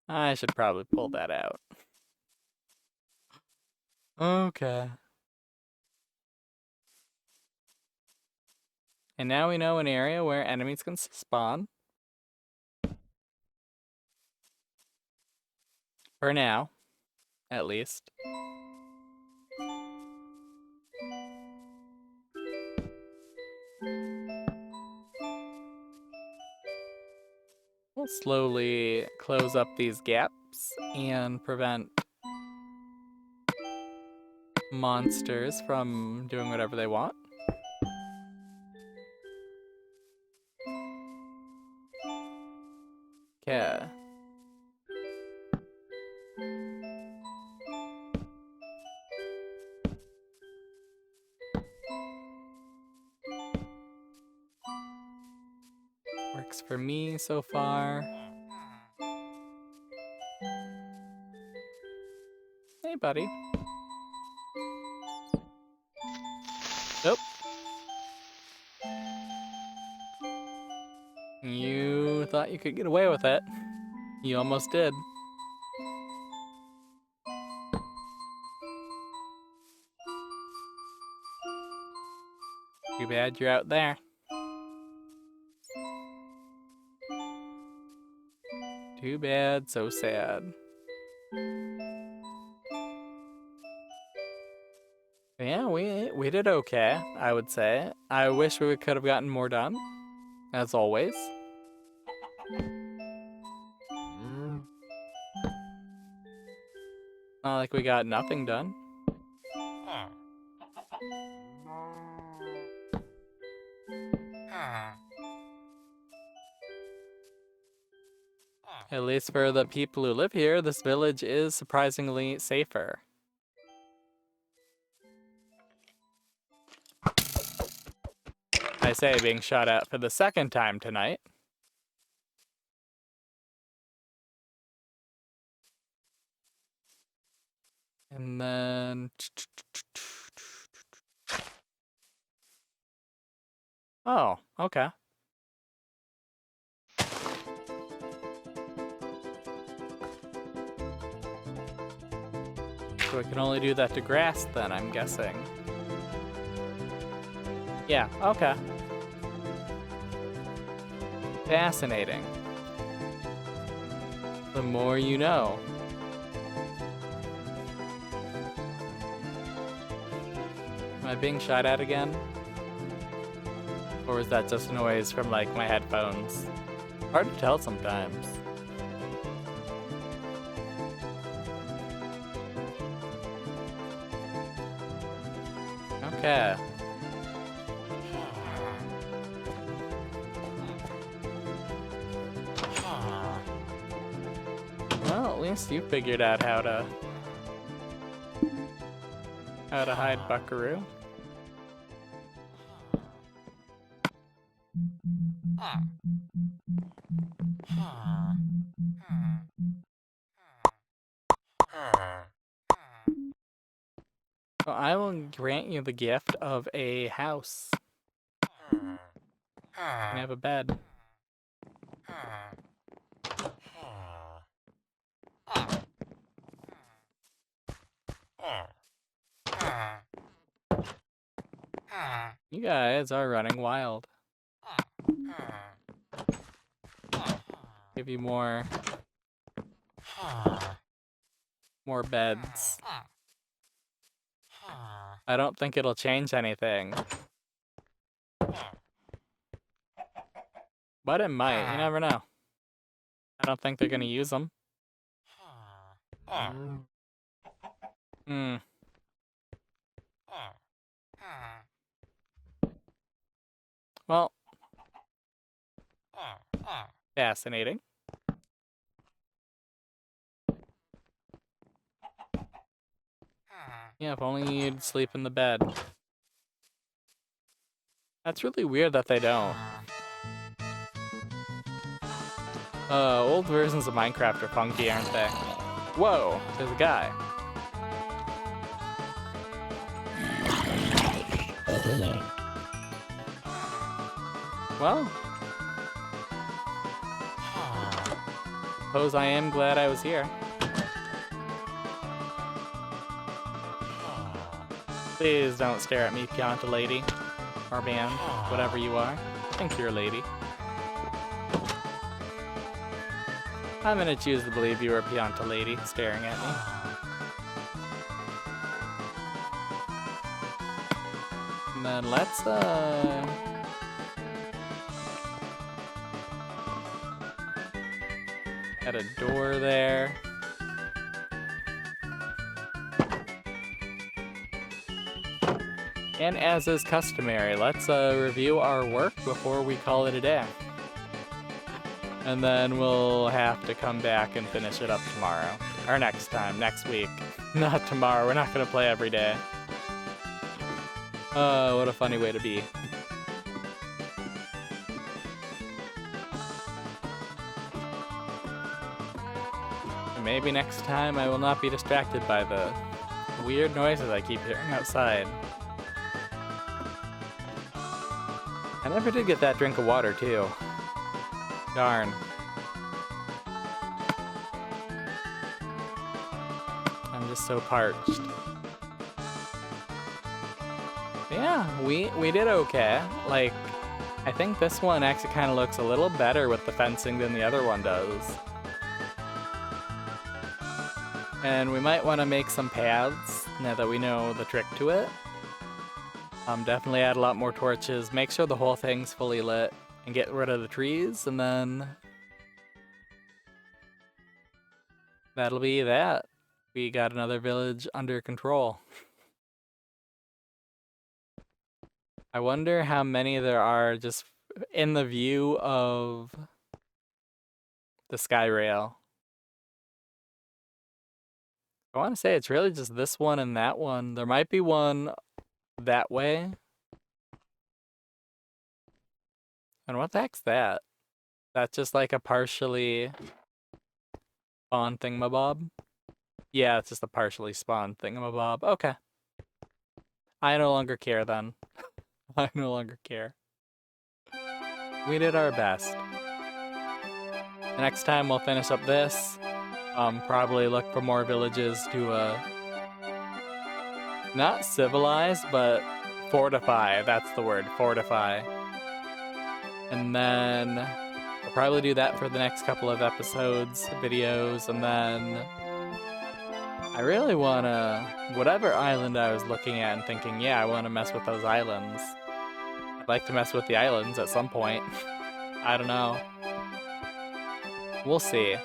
S1: I should probably pull that out. Okay. And now we know an area where enemies can spawn. For now, at least. We'll slowly close up these gaps and prevent monsters from doing whatever they want. Yeah. Works for me so far. Hey, buddy. Nope. You thought you could get away with it. You almost did. Too bad you're out there. Too bad, so sad. Yeah, we did okay, I would say. I wish we could have gotten more done, as always. Not like we got nothing done. At least for the people who live here, this village is surprisingly safer. I say, being shot at for the second time tonight. And then... Oh, okay. So I can only do that to grass then, I'm guessing. Yeah, okay. Fascinating. The more you know. Am I being shot at again? Or is that just noise from, like, my headphones? Hard to tell sometimes. Okay. Well, at least you figured out how to hide Buckaroo. So I will grant you the gift of a house. And have a bed. You guys are running wild. Give you more beds. I don't think it'll change anything. But it might, you never know. I don't think they're gonna use them. Well, fascinating. Yeah, if only you'd sleep in the bed. That's really weird that they don't. Old versions of Minecraft are funky, aren't they? Whoa, there's a guy. Well, suppose I am glad I was here. Please don't stare at me, Pianta lady. Or man, whatever you are. I think you're a lady. I'm gonna choose to believe you are a Pianta lady staring at me. And then let's, got a door there. And as is customary, let's review our work before we call it a day. And then we'll have to come back and finish it up tomorrow. Or next time, next week. Not tomorrow, we're not gonna play every day. What a funny way to be. And maybe next time I will not be distracted by the weird noises I keep hearing outside. I never did get that drink of water, too. Darn. I'm just so parched. Yeah, we did okay. Like, I think this one actually kind of looks a little better with the fencing than the other one does. And we might want to make some paths now that we know the trick to it. Definitely add a lot more torches, make sure the whole thing's fully lit, and get rid of the trees, and then that'll be that. We got another village under control. I wonder how many there are just in the view of the sky rail. I want to say it's really just this one and that one. There might be one that way. And what the heck's that? That's just like a partially spawned thingamabob? Yeah, it's just a partially spawned thingamabob. Okay. I no longer care then. I no longer care. We did our best. The next time we'll finish up this. Probably look for more villages to Not civilized, but fortify. That's the word, fortify. And then we'll probably do that for the next couple of episodes, videos, and then I really wanna, whatever island I was looking at and thinking, yeah, I wanna mess with those islands. I'd like to mess with the islands at some point. I don't know. We'll see.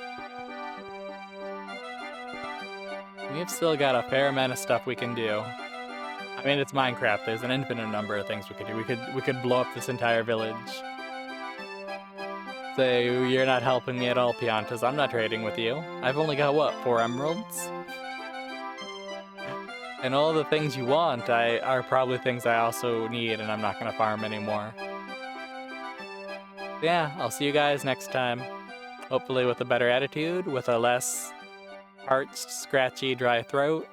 S1: We've still got a fair amount of stuff we can do. I mean, it's Minecraft. There's an infinite number of things we could do. We could blow up this entire village. Say, you're not helping me at all, Piantas. I'm not trading with you. I've only got, what, 4 emeralds? And all the things you want are probably things I also need, and I'm not going to farm anymore. Yeah, I'll see you guys next time. Hopefully with a better attitude, with a less parched, scratchy, dry throat.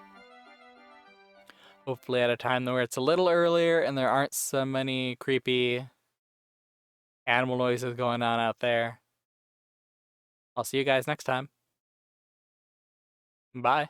S1: Hopefully at a time where it's a little earlier and there aren't so many creepy animal noises going on out there. I'll see you guys next time. Bye.